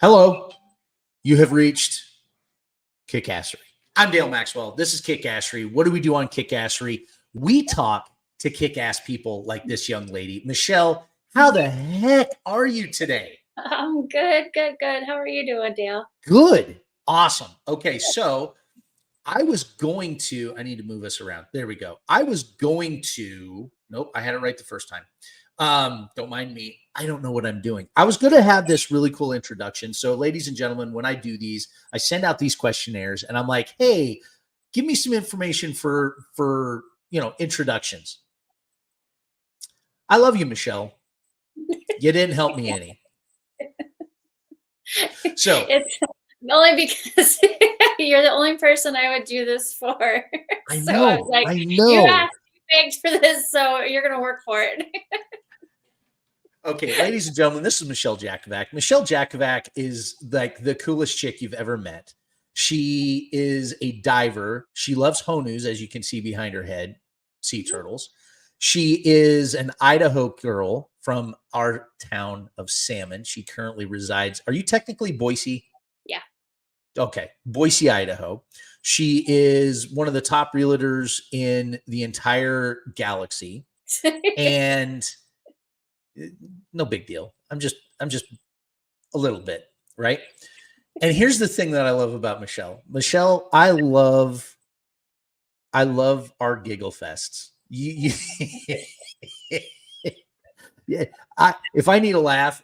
Hello, you have reached Kickassery. I'm Dale Maxwell. This is Kickassery. What do we do on Kickassery? We talk to kick-ass people like this young lady. Michelle, how the heck are you today? I'm good. How are you doing, Dale? Good. Awesome. Okay, so I need to move us around. There we go. Nope, I had it right the first time. Don't mind me. I don't know what I'm doing. I was going to have this really cool introduction. So, ladies and gentlemen, when I do these, I send out these questionnaires and I'm like, hey, give me some information for introductions. I love you, Michelle. You didn't help me any. So it's only because you're the only person I would do this for. I So know, I was like, I you know. asked, you begged for this, so you're gonna work for it. Okay, ladies and gentlemen, this is Michelle Jakovac. Michelle Jakovac is like the coolest chick you've ever met. She is a diver. She loves honus, as you can see behind her head, sea turtles. She is an Idaho girl from our town of Salmon. She currently resides. Are you technically Boise? Yeah. Okay, Boise, Idaho. She is one of the top realtors in the entire galaxy. And no big deal. I'm just a little bit, right? And here's the thing that I love about Michelle. Michelle, I love our giggle fests. Yeah, if I need a laugh,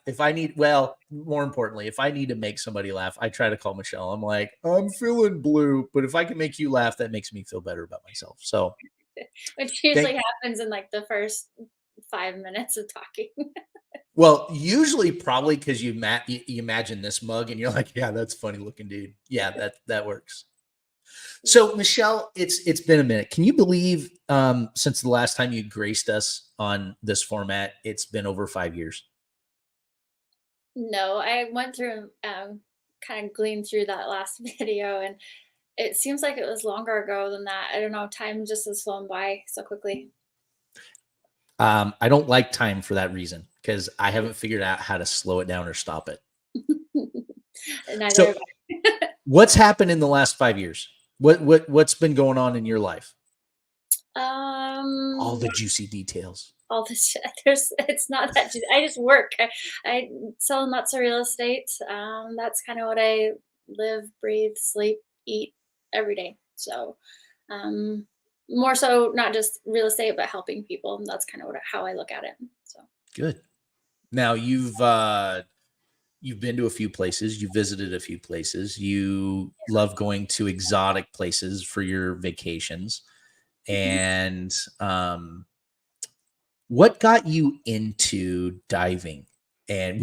more importantly, if I need to make somebody laugh, I try to call Michelle. I'm like, I'm feeling blue, but if I can make you laugh, that makes me feel better about myself. So, Which usually happens in like the first 5 minutes of talking. Well, usually probably because you imagine this mug and you're like, yeah, that's funny looking dude. Yeah, that works. So Michelle, it's been a minute. Can you believe since the last time you graced us on this format, it's been over 5 years? No, I went through kind of gleaned through that last video, and it seems like it was longer ago than that. I don't know, time just has flown by so quickly. I don't like time for that reason because I haven't figured out how to slow it down or stop it. Neither So have I. what's happened in the last 5 years? What's been going on in your life? All Um, the juicy details. all this shit. It's not that I just work. I sell lots of real estate. That's kind of what I live, breathe, sleep, eat every day. So, um, more so not just real estate, but helping people. That's kind of how I look at it. So, Good. Now you've been to a few places, you visited a few places, you love going to exotic places for your vacations. mhm. And what got you into diving? And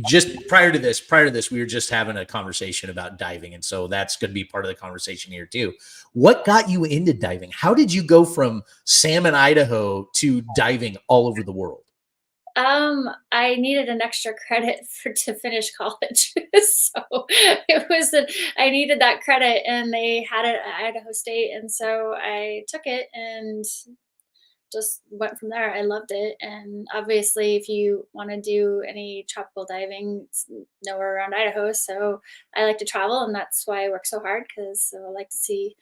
just prior to this, we were just having a conversation about diving. And so that's going to be part of the conversation here too. What got you into diving? How did you go from Salmon, Idaho to diving all over the world? I needed an extra credit to finish college, so it was that I needed that credit, and they had it at Idaho State, and so I took it and just went from there. I loved it, and obviously, if you want to do any tropical diving, it's nowhere around Idaho, so I like to travel, and that's why I work so hard because I like to see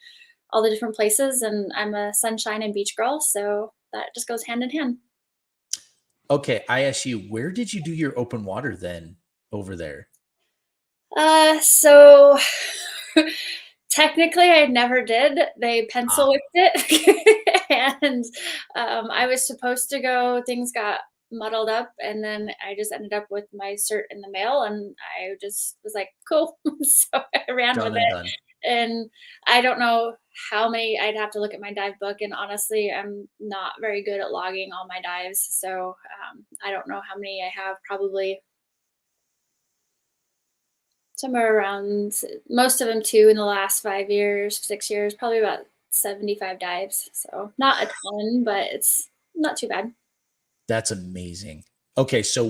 all the different places, and I'm a sunshine and beach girl, so that just goes hand in hand. Okay, I asked you, where did you do your open water then over there? So technically I never did. They Ah, pencil whipped it and I was supposed to go. Things got muddled up and then I just ended up with my cert in the mail and I just was like, cool. So I ran with done and it. done. And I don't know how many. I'd have to look at my dive book. And honestly, I'm not very good at logging all my dives. So I don't know how many I have, probably somewhere around, most of them 2 in the last 5 years, 6 years, probably about 75 dives. So not a ton, but it's not too bad. That's amazing. Okay, so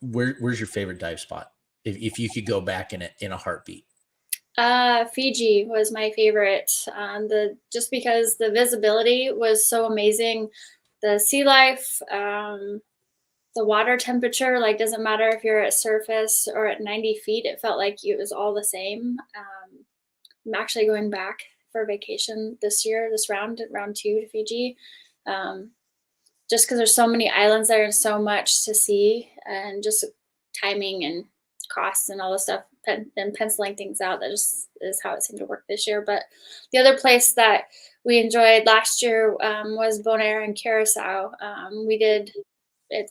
where's your favorite dive spot? If you could go back in a heartbeat. Fiji was my favorite. The just because the visibility was so amazing, the sea life, the water temperature, like, doesn't matter if you're at surface or at 90 feet, it felt like it was all the same. I'm actually going back for vacation this year, this round 2 to Fiji. Um, just because there's so many islands there and so much to see, and just timing and costs and all this stuff, and penciling things out, that just is how it seemed to work this year. But the other place that we enjoyed last year was Bonaire and Curacao. We did it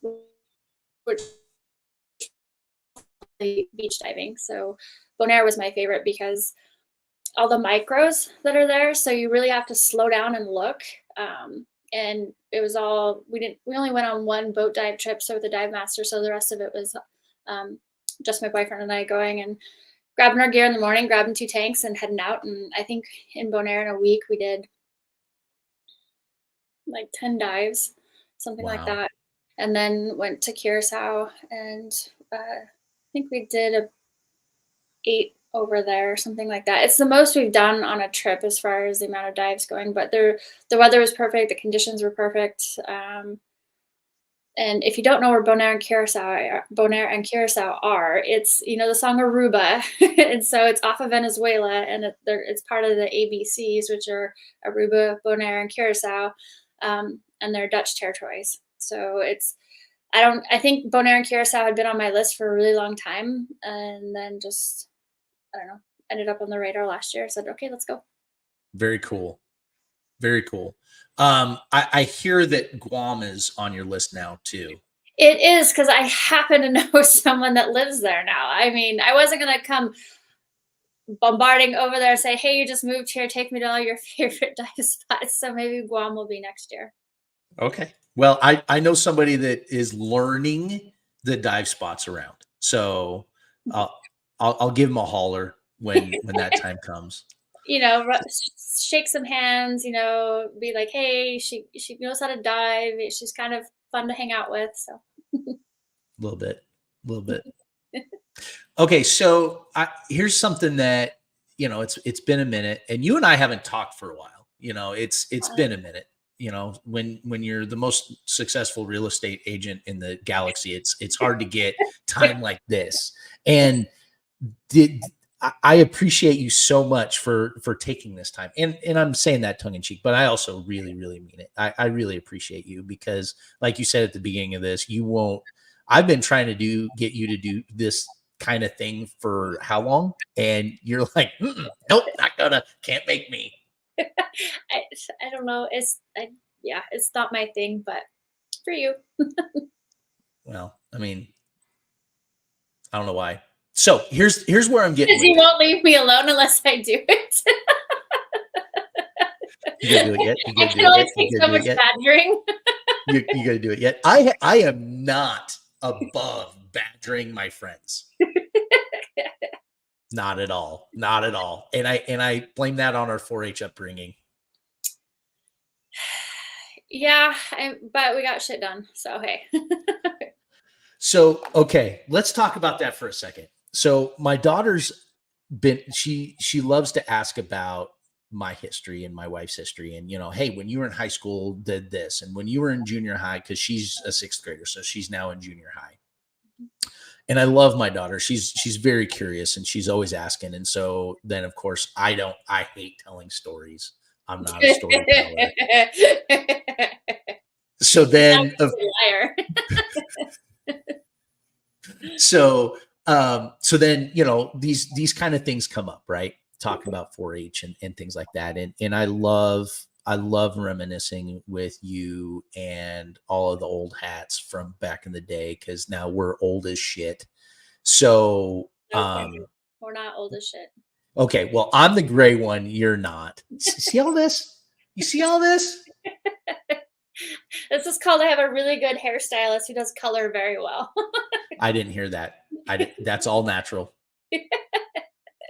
beach diving. So Bonaire was my favorite because all the micros that are there. So you really have to slow down and look. And it was all, we only went on one boat dive trip. So with the dive master, so the rest of it was just my boyfriend and I going and grabbing our gear in the morning, grabbing 2 tanks and heading out. And I think in Bonaire in a week, we did like 10 dives, something like Wow. that. And then went to Curacao, and I think we did a 8 over there, something like that. It's the most we've done on a trip as far as the amount of dives going, but the weather was perfect, the conditions were perfect. And if you don't know where Bonaire and Curacao are, it's, you know, the song Aruba, and so it's off of Venezuela, and it's part of the ABCs, which are Aruba, Bonaire, and Curacao, and they're Dutch territories. So I think Bonaire and Curacao had been on my list for a really long time, and then just, I don't know, ended up on the radar last year. I said, okay, let's go. Very cool. Very cool. I hear that Guam is on your list now too. It is, because I happen to know someone that lives there now. I mean, I wasn't going to come bombarding over there and say, hey, you just moved here, take me to all your favorite dive spots. So maybe Guam will be next year. Okay. Well, I know somebody that is learning the dive spots around. So I'll give him a holler when that time comes. You know, shake some hands, you know, be like, hey, she knows how to dive. She's kind of fun to hang out with. So A little bit. Okay, so here's something that, you know, it's been a minute, and you and I haven't talked for a while. You know, it's been a minute. You know, when you're the most successful real estate agent in the galaxy, it's hard to get time like this. And I appreciate you so much for taking this time. And I'm saying that tongue in cheek, but I also really, really mean it. I really appreciate you because, like you said at the beginning of this, I've been trying to get you to do this kind of thing for how long? And you're like, nope, can't make me. I don't know. It's not my thing, but for you. Well, I mean, I don't know why. So here's where I'm getting. Because you won't leave me alone unless I do it. You gonna do it yet? I can only take so much badgering. You gonna do it yet? I am not above badgering my friends. Not at all. Not at all. And I blame that on our 4-H upbringing. Yeah, but we got shit done. So hey. So okay, let's talk about that for a second. So my daughter's she loves to ask about my history and my wife's history, and, you know, hey, when you were in high school, did this, and when you were in junior high, because she's a 6th grader, so she's now in junior high. And I love my daughter. She's very curious, and she's always asking. And so then, of course, I hate telling stories. I'm not a storyteller. So then, liar. so then, you know, these kind of things come up, right? Talking about 4-H and things like that. And I love reminiscing with you and all of the old hats from back in the day, because now we're old as shit. So we're not old as shit. Okay, well, I'm the gray one. You're not. See all this? You see all this? This is called, I have a really good hairstylist who does color very well. I didn't hear that. That's all natural.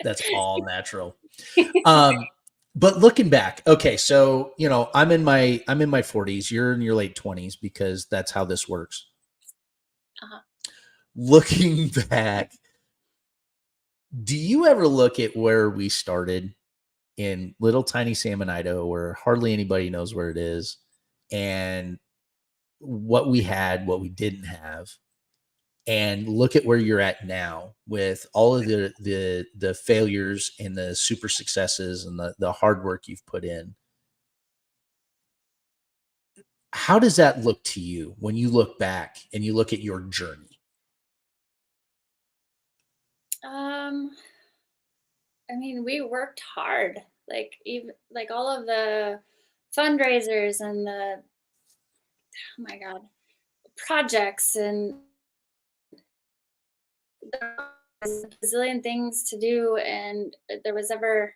That's all natural. But looking back, okay, so, you know, I'm in my 40s. You're in your late 20s, because that's how this works. Uh-huh. Looking back, do you ever look at where we started in little tiny Salmon, Idaho, where hardly anybody knows where it is, and what we had, what we didn't have, and look at where you're at now with all of the failures and the super successes and the hard work you've put in. How does that look to you when you look back and you look at your journey? Um, I mean, we worked hard. Like even like all of the fundraisers and the oh my god, projects and there was a bazillion things to do and there was ever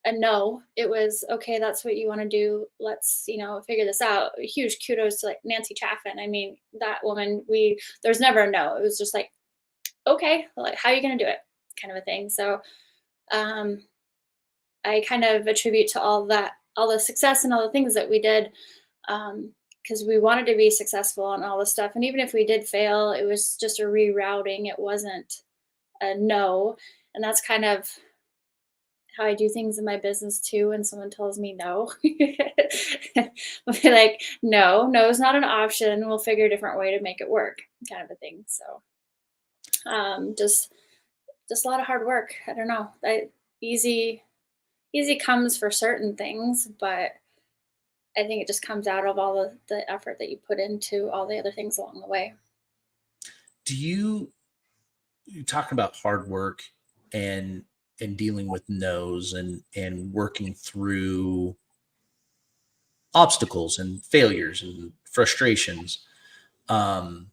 a no. It was okay, that's what you want to do. Let's, figure this out. Huge kudos to like Nancy Chaffin. I mean, that woman, there's never a no. It was just like, okay, like how are you gonna do it? Kind of a thing. So um I kind of attribute to all that, all the success and all the things that we did, because we wanted to be successful and all this stuff. And even if we did fail, it was just a rerouting. It wasn't a no. And that's kind of how I do things in my business too. When someone tells me no, I'll be like, no, no is not an option. We'll figure a different way to make it work, kind of a thing. So just a lot of hard work. I don't know. Easy easy comes for certain things, but I think it just comes out of all the effort that you put into all the other things along the way. Do you talk about hard work and dealing with no's and working through obstacles and failures and frustrations? Um,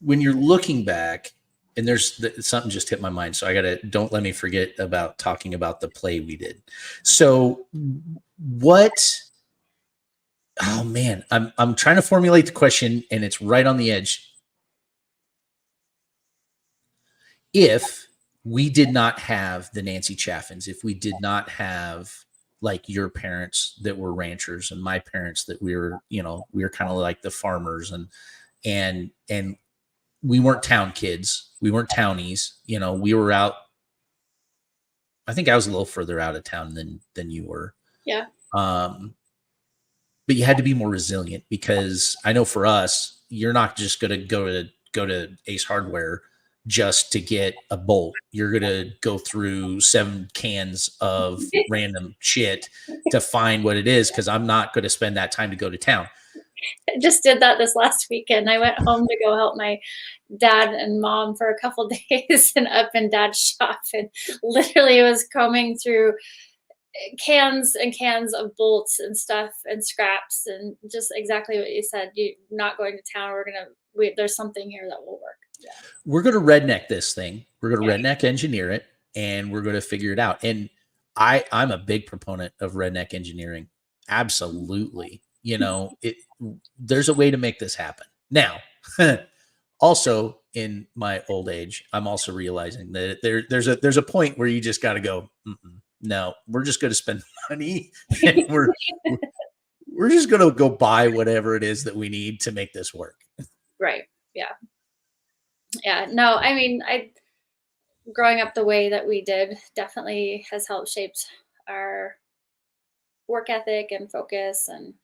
when you're looking back, and something just hit my mind, so I gotta, don't let me forget about talking about the play we did. So what? Oh man, I'm trying to formulate the question, and it's right on the edge. If we did not have the Nancy Chaffins, if we did not have like your parents that were ranchers and my parents that we were kind of like the farmers, and we weren't town kids, we weren't townies, we were out. I think I was a little further out of town than you were. Yeah. Um, but you had to be more resilient, because I know for us, you're not just going to go to Ace Hardware just to get a bolt. You're going to go through 7 cans of random shit to find what it is, because I'm not going to spend that time to go to town. I just did that this last weekend. I went home to go help my dad and mom for a couple days and up in dad's shop and literally was combing through cans and cans of bolts and stuff and scraps and just exactly what you said. You're not going to town. There's something here that will work. Yeah. We're going to redneck this thing. We're going to Yeah. redneck engineer it, and we're going to figure it out. And I'm a big proponent of redneck engineering. Absolutely. There's a way to make this happen. Now, also in my old age, I'm also realizing that there's a point where you just got to go, no, we're just going to spend money, and we're just going to go buy whatever it is that we need to make this work. Right. Yeah. Yeah. No, I mean, growing up the way that we did definitely has helped shaped our work ethic and focus and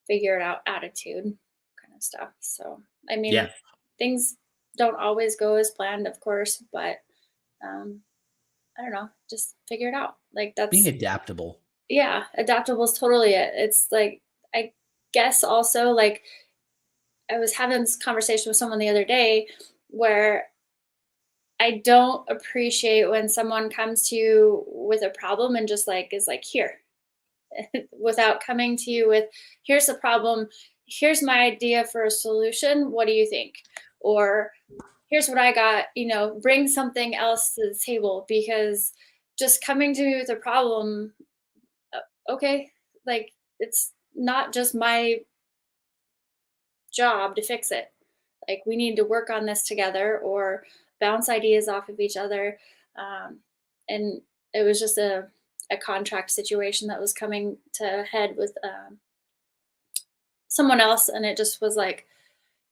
figure it out attitude kind of stuff. So, I mean, Yeah. things don't always go as planned, of course, but um, I don't know, just figure it out. Like Being that's, adaptable. yeah, adaptable is totally it. It's like, I guess also like I was having this conversation with someone the other day where I don't appreciate when someone comes to you with a problem and just like is like, here, without coming to you with, here's the problem, here's my idea for a solution. What do you think? Or here's what I got, bring something else to the table, because just coming to me with a problem, okay, like it's not just my job to fix it. Like we need to work on this together or bounce ideas off of each other. And it was just a contract situation that was coming to head with someone else, and it just was like,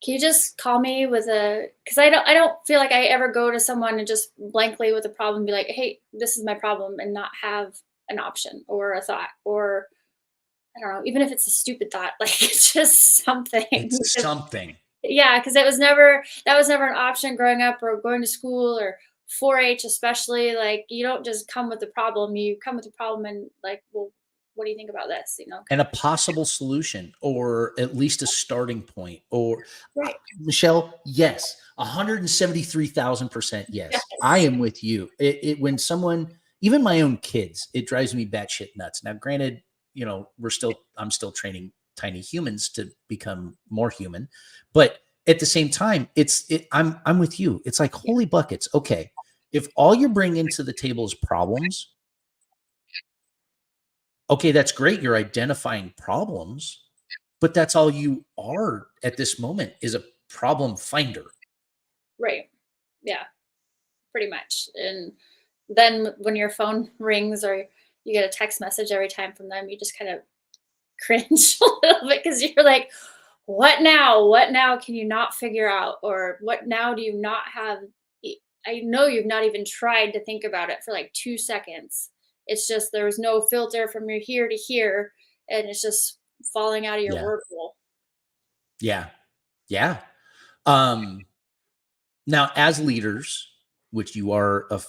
can you just call me with because I don't feel like I ever go to someone and just blankly with a problem be like, hey, this is my problem, and not have an option or a thought or I don't know, even if it's a stupid thought, like it's just something. It's something. Yeah, because that was never an option growing up or going to school or 4-H especially. Like you don't just come with the problem. You come with the problem and like, well, what do you think about this? And a possible solution, or at least a starting point. Or Right. Michelle, yes, 173,000% yes. I Yes. am with you. When someone, even my own kids, it drives me batshit nuts. Now, granted, I'm still training tiny humans to become more human, but at the same time, I'm with you. It's like Yeah. holy buckets. Okay, if all you're bringing to the table is problems, okay, that's great. You're identifying problems, but that's all you are at this moment, is a problem finder. Right. Yeah. Pretty much. And then when your phone rings or you get a text message every time from them, you just kind of cringe a little bit because you're like, what now? What now can you not figure out? Or what now do you not have? I know you've not even tried to think about it for like 2 seconds. It's just there was no filter from your here to here, and it's just falling out of your Yeah. word hole. Yeah. Yeah. Um, Now, as leaders, which you are a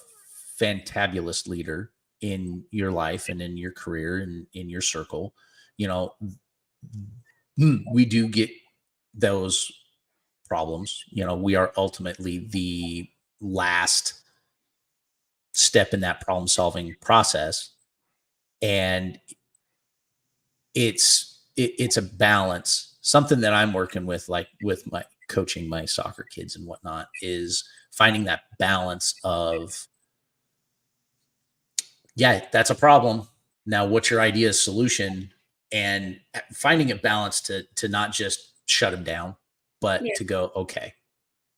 fantabulous leader in your life and in your career and in your circle, you know, we do get those problems. We are ultimately the last step in that problem solving process. And it's a balance. Something that I'm working with, like with my coaching my soccer kids and whatnot, is finding that balance of, yeah, that's a problem. Now, what's your idea solution? And finding a balance to not just shut them down, but Yeah. to go, okay,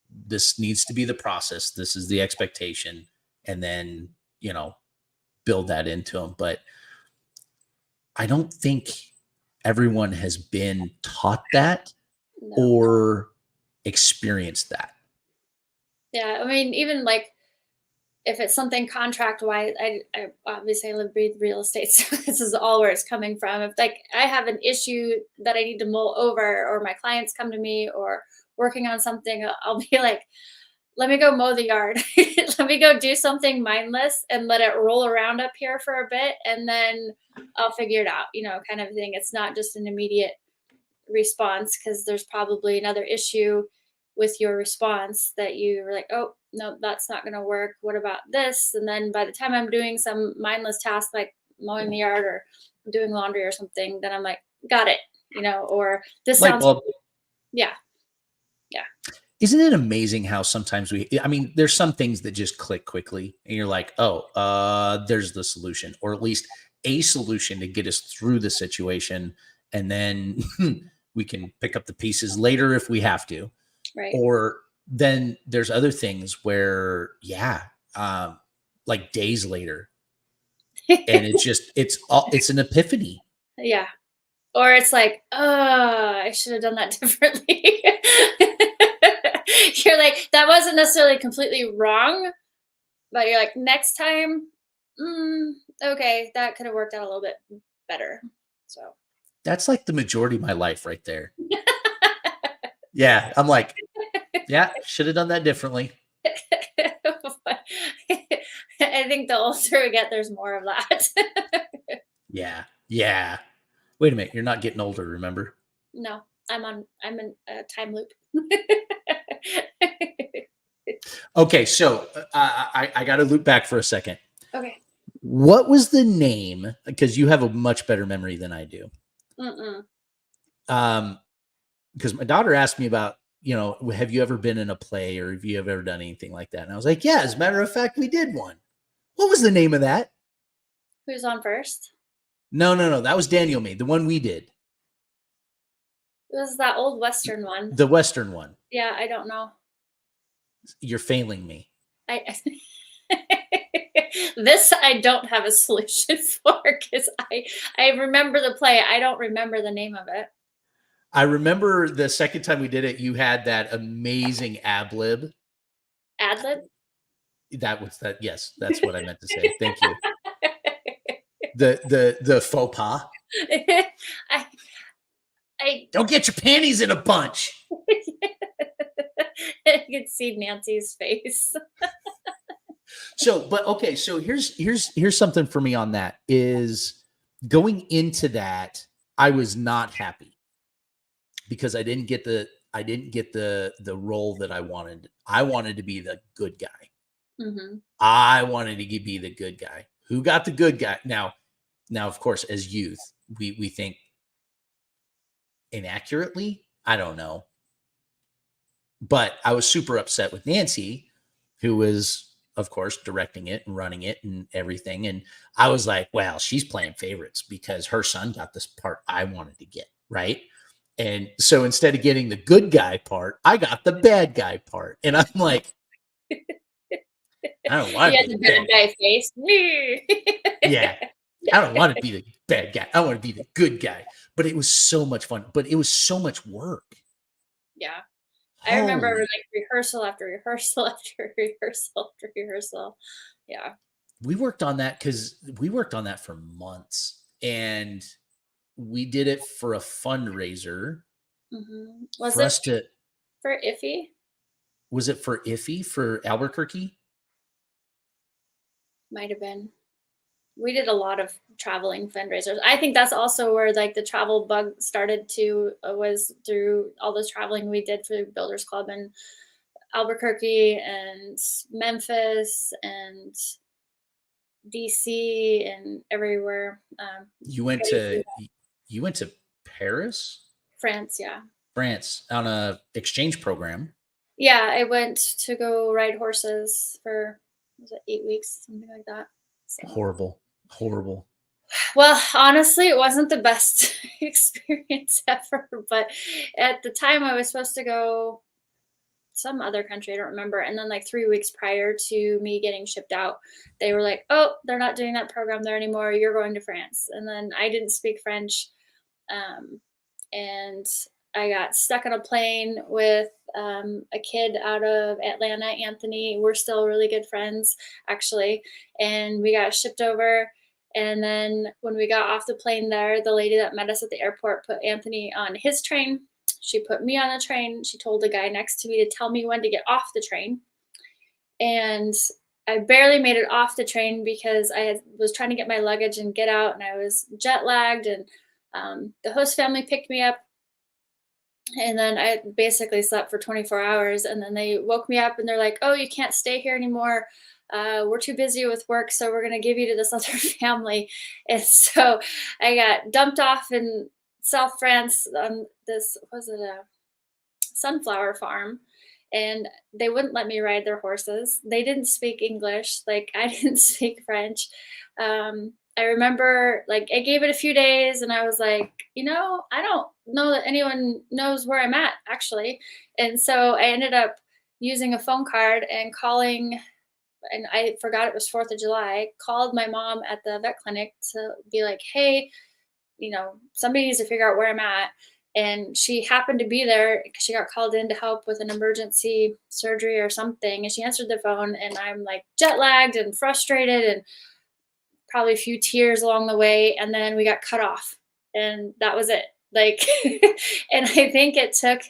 this needs to be the process. This is the expectation. And then, build that into them. But I don't think everyone has been taught that No. or experienced that. Yeah. I mean, even like if it's something contract wise, I obviously I live breathe real estate, so this is all where it's coming from. If like I have an issue that I need to mull over, or my clients come to me, or working on something, I'll be like, let me go mow the yard. Let me go do something mindless and let it roll around up here for a bit, and then I'll figure it out. Kind of thing. It's not just an immediate response because there's probably another issue with your response that you were like, oh, no, that's not going to work. What about this? And then by the time I'm doing some mindless task like mowing the yard or doing laundry or something, then I'm like, got it, or this Light sounds, bulb. yeah, yeah, Isn't it amazing how sometimes there's some things that just click quickly and you're like, oh, there's the solution, or at least a solution to get us through the situation. And then we can pick up the pieces later if we have to. right. Or then there's other things where, like days later, and it's an epiphany. Yeah. Or it's like, oh, I should have done that differently. You're like, that wasn't necessarily completely wrong, but you're like, next time, okay, that could have worked out a little bit better. So, That's like the majority of my life right there. Yeah. I'm like, yeah, should have done that differently. I think the older we get, there's more of that. Yeah. Yeah. Wait a minute. You're not getting older, remember? No, I'm in a time loop. Okay. So I got to loop back for a second. Okay. What was the name? Because you have a much better memory than I do. Mm-mm. Because my daughter asked me about, have you ever been in a play, or have you ever done anything like that? And I was like, yeah, as a matter of fact, we did one. What was the name of that? Who's on first? No. That was Daniel made, the one we did. It was that old Western one. The Western one. Yeah, I don't know. You're failing me. I this I don't have a solution for because I remember the play. I don't remember the name of it. I remember the second time we did it, you had that amazing ad lib. Ad lib? That was that. Yes, that's what I meant to say. Thank you. The faux pas. I Don't get your panties in a bunch. I could see Nancy's face. So, but okay, so here's something for me on that is going into that, I was not happy because I didn't get the role that I wanted. I wanted to be the good guy. Mhm. I wanted to be the good guy. Who got the good guy? Now, of course, as youth, we think inaccurately. I don't know. But I was super upset with Nancy, who was, of course, directing it and running it and everything. And I was like, well, she's playing favorites because her son got this part I wanted to get. Right. And so instead of getting the good guy part, I got the bad guy part. And I'm like, I don't want You to had be the the bad bad guy. guy face. Yeah. I don't want to be the bad guy. I want to be the good guy. But it was so much fun. But it was so much work. Yeah. I remember, Holy, like, rehearsal after rehearsal after rehearsal after rehearsal. Yeah. we worked on that because we worked on that for months. And we did it for a fundraiser Was for it us to, for Iffy? was it for Iffy for Albuquerque? Might have been. We did a lot of traveling fundraisers. I think that's also where, like, the travel bug started to was through all this traveling we did for the Builders Club in Albuquerque and Memphis and DC and everywhere. You went Getting to through you went to Paris, France, yeah. France on a exchange program. Yeah, I went to go ride horses for, was it 8 weeks, something like that. So, Horrible, horrible. well, honestly, it wasn't the best experience ever, but at the time I was supposed to go some other country, I don't remember. And then like 3 weeks prior to me getting shipped out, they were like, "Oh, they're not doing that program there anymore. You're going to France." And then I didn't speak French, um, and I got stuck on a plane with a kid out of Atlanta, Anthony. We're still really good friends, actually, and we got shipped over. And then when we got off the plane there, the lady that met us at the airport put Anthony on his train. She put me on the train. She told the guy next to me to tell me when to get off the train. And I barely made it off the train because was trying to get my luggage and get out, and I was jet lagged. And the host family picked me up, and then I basically slept for 24 hours. And then they woke me up, and they're like, "Oh, you can't stay here anymore. We're too busy with work, so we're going to give you to this other family." And so I got dumped off in South France on this, was it a sunflower farm, and they wouldn't let me ride their horses. They didn't speak English, like I didn't speak French. I remember, like, I gave it a few days and I was like, I don't know that anyone knows where I'm at, actually. And so I ended up using a phone card and calling, and I forgot it was 4th of July, called my mom at the vet clinic to be like, "Hey, somebody needs to figure out where I'm at." And she happened to be there because she got called in to help with an emergency surgery or something. And she answered the phone, and I'm like jet lagged and frustrated and probably a few tears along the way. And then we got cut off, and that was it. Like, and I think it took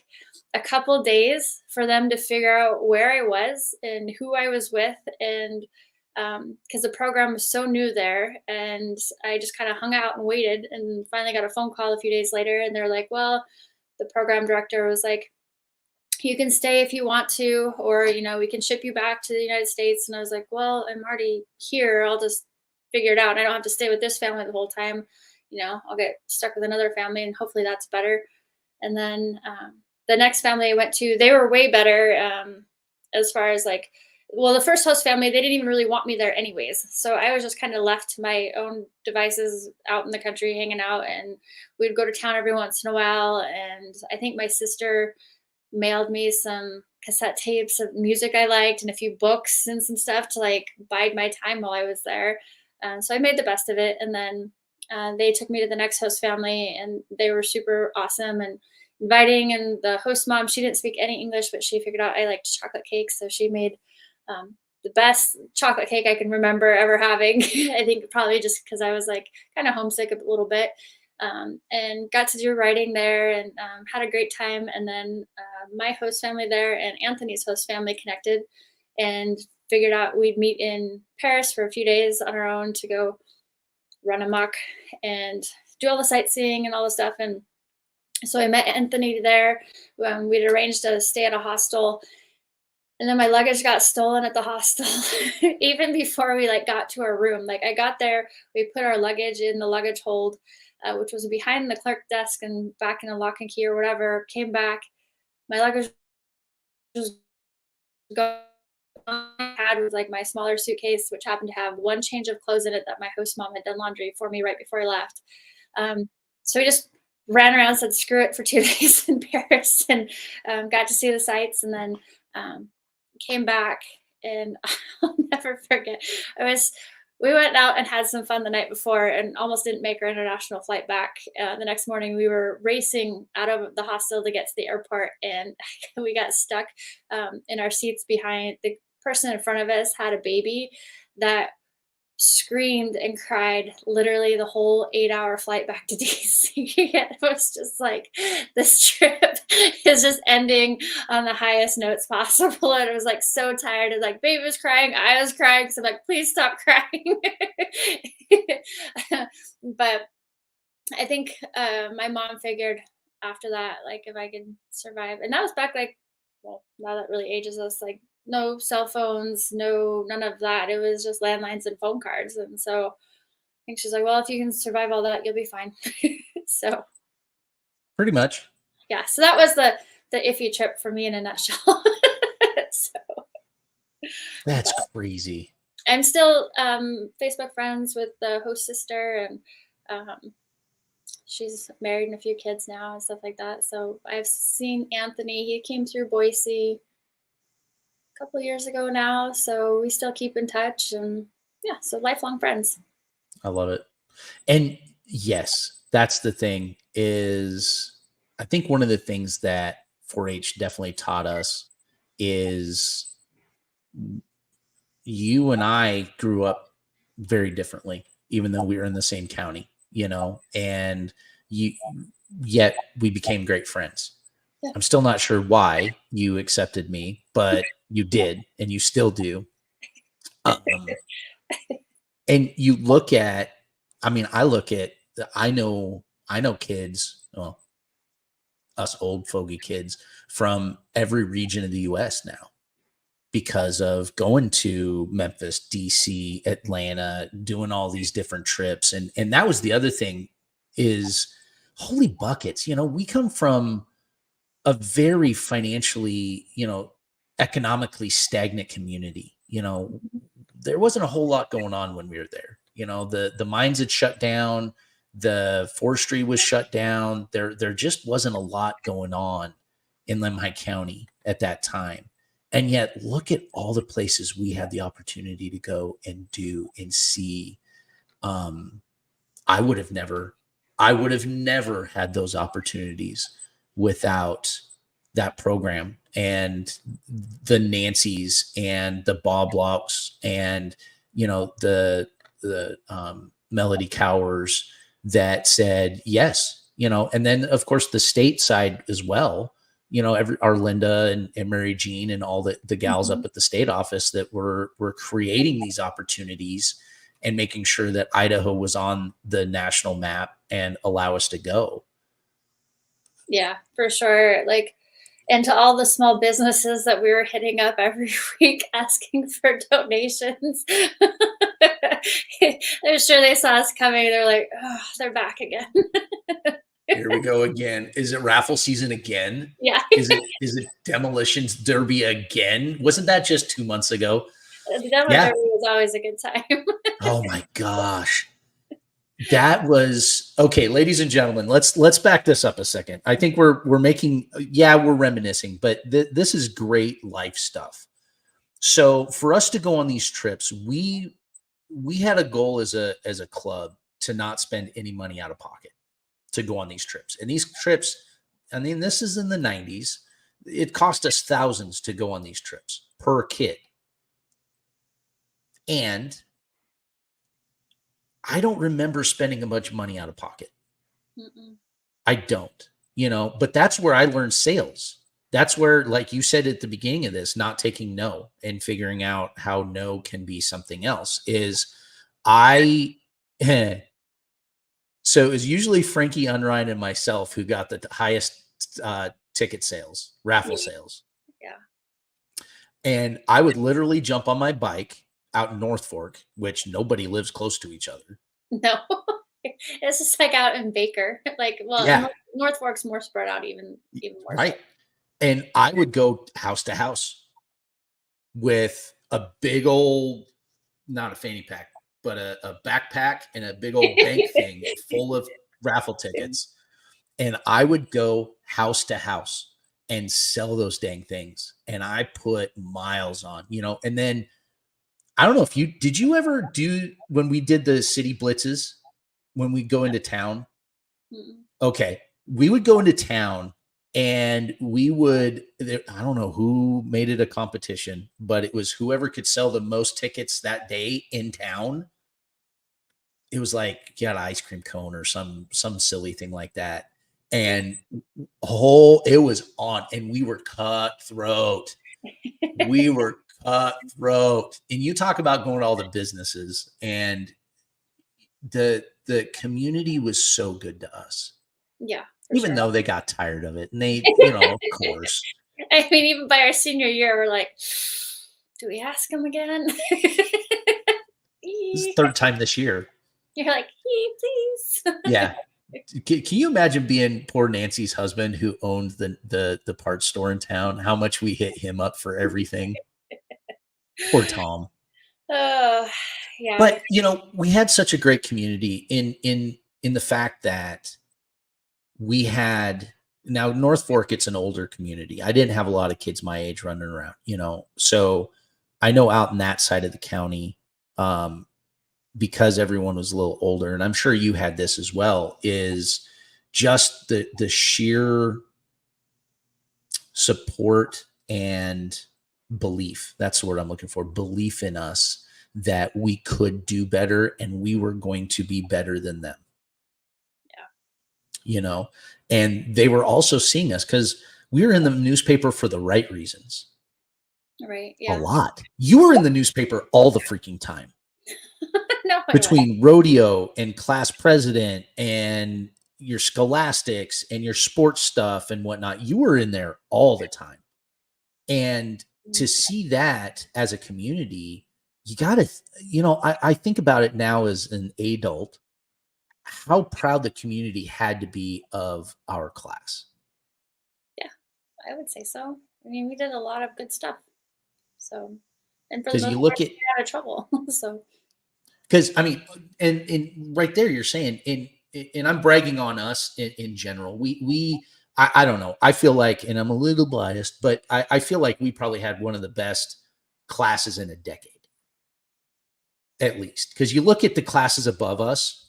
a couple days for them to figure out where I was and who I was with. And because the program was so new there, and I just kind of hung out and waited, and finally got a phone call a few days later, and they're like, "Well," the program director was like, "You can stay if you want to, or we can ship you back to the United States." And I was like, "Well, I'm already here. I'll just figure it out. I don't have to stay with this family the whole time. I'll get stuck with another family, and hopefully that's better." And then the next family I went to, they were way better, as far as like, well, the first host family, they didn't even really want me there anyways. So I was just kind of left to my own devices out in the country hanging out, and we'd go to town every once in a while. And I think my sister mailed me some cassette tapes of music I liked and a few books and some stuff to like bide my time while I was there. So I made the best of it. And then they took me to the next host family, and they were super awesome and inviting. And the host mom, she didn't speak any English, but she figured out I liked chocolate cakes. So she made the best chocolate cake I can remember ever having. I think probably just because I was like kind of homesick a little bit. and got to do writing there, and had a great time. And then my host family there and Anthony's host family connected and figured out we'd meet in Paris for a few days on our own to go run amok and do all the sightseeing and all the stuff. And so I met Anthony there. We'd arranged to stay at a hostel, and then my luggage got stolen at the hostel even before we like got to our room. Like I got there, we put our luggage in the luggage hold, which was behind the clerk desk and back in a lock and key or whatever. Came back, my luggage was gone. I had was like my smaller suitcase, which happened to have one change of clothes in it that my host mom had done laundry for me right before I left. So we just ran around, said screw it for 2 days in Paris, and got to see the sights, and then came back. And I'll never forget. We went out and had some fun the night before, and almost didn't make our international flight back. The next morning, we were racing out of the hostel to get to the airport, and we got stuck in our seats behind. The person in front of us had a baby that screamed and cried literally the whole 8-hour flight back to DC. It was just like, this trip is just ending on the highest notes possible. And it was like so tired. It's like baby was crying, I was crying. So I'm like, please stop crying. But I think my mom figured after that, like if I could survive, and that was back like, well, now that really ages us, like no cell phones, none of that. It was just landlines and phone cards. And so I think she's like, well, if you can survive all that, you'll be fine. So Pretty much. yeah, so that was the iffy trip for me in a nutshell. So That's crazy. I'm still Facebook friends with the host sister, and she's married and a few kids now and stuff like that. So I've seen Anthony. He came through Boise a couple years ago now, so we still keep in touch, and yeah, so lifelong friends. I love it. And yes, that's the thing is I think one of the things that 4-H definitely taught us is you and I grew up very differently, even though we were in the same county, and yet we became great friends. Yeah. I'm still not sure why you accepted me, but you did, and you still do. And you look at, I know kids, well, us old fogey kids from every region of the US now because of going to Memphis, DC, Atlanta, doing all these different trips. And that was the other thing is holy buckets. We come from a very financially, economically stagnant community. There wasn't a whole lot going on when we were there. The mines had shut down, the forestry was shut down. There just wasn't a lot going on in Lemhi County at that time. And yet look at all the places we had the opportunity to go and do and see. I would have never had those opportunities without that program and the Nancys and the Bob Locks and, the Melody Cowers that said yes, and then of course the state side as well, our Linda and Mary Jean and all the gals up at the state office that were creating these opportunities and making sure that Idaho was on the national map and allow us to go. Yeah, for sure. Like, and to all the small businesses that we were hitting up every week asking for donations. I'm sure they saw us coming. They're like, oh, they're back again. Here we go again. Is it raffle season again? Yeah. Is it demolitions derby again? Wasn't that just 2 months ago? The demo derby was always a good time. Oh my gosh. That was okay, ladies and gentlemen. Let's back this up a second. I think we're reminiscing, but this is great life stuff. So for us to go on these trips, we had a goal as a club to not spend any money out of pocket to go on these trips. And these trips, I mean, this is in the 90s. It cost us thousands to go on these trips per kid. And I don't remember spending a bunch of money out of pocket. Mm-mm. I don't, but that's where I learned sales. That's where, like you said at the beginning of this, not taking no and figuring out how no can be something else is I, so it was usually Frankie Unrein and myself who got the highest ticket sales, raffle Yeah. sales. Yeah. And I would literally jump on my bike out in North Fork, which nobody lives close to each other. No. It's just like out in Baker. Like, well, Yeah. North Fork's more spread out, even more so. Right. And I would go house to house with a big old, not a fanny pack, but a backpack and a big old bank thing full of raffle tickets. And I would go house to house and sell those dang things. And I put miles on, and then I don't know if did you ever do when we did the city blitzes when we go into town? Mm-mm. Okay. We would go into town and I don't know who made it a competition, but it was whoever could sell the most tickets that day in town. It was like, you got an ice cream cone or some silly thing like that. And it was on, and we were cutthroat. We were cutthroat. And you talk about going to all the businesses, and the community was so good to us. Yeah, for Even sure. though they got tired of it, and they, of course. I mean, even by our senior year, we're like, do we ask him again? This is the third time this year. You're like, please. Yeah. Can you imagine being poor Nancy's husband who owned the parts store in town? How much we hit him up for everything. Poor Tom. Oh, yeah. But we had such a great community in the fact that we had now North Fork. It's an older community. I didn't have a lot of kids my age running around, so I know out in that side of the county, because everyone was a little older, and I'm sure you had this as well, is just the sheer support and belief. That's the word I'm looking for. Belief in us that we could do better and we were going to be better than them. Yeah. And they were also seeing us because we were in the newspaper for the right reasons. Right. Yeah. A lot. You were in the newspaper all the freaking time. No, Between rodeo and class president and your scholastics and your sports stuff and whatnot, you were in there all the time. And to see that as a community, you got to, I think about it now as an adult, how proud the community had to be of our class. Yeah, I would say so. I mean, we did a lot of good stuff. So, and for the Because you most look part, at, we got out of trouble. So, because I mean, and right there, you're saying, and I'm bragging on us in general. I don't know. I feel like, and I'm a little biased, but I feel like we probably had one of the best classes in a decade, at least. Because you look at the classes above us.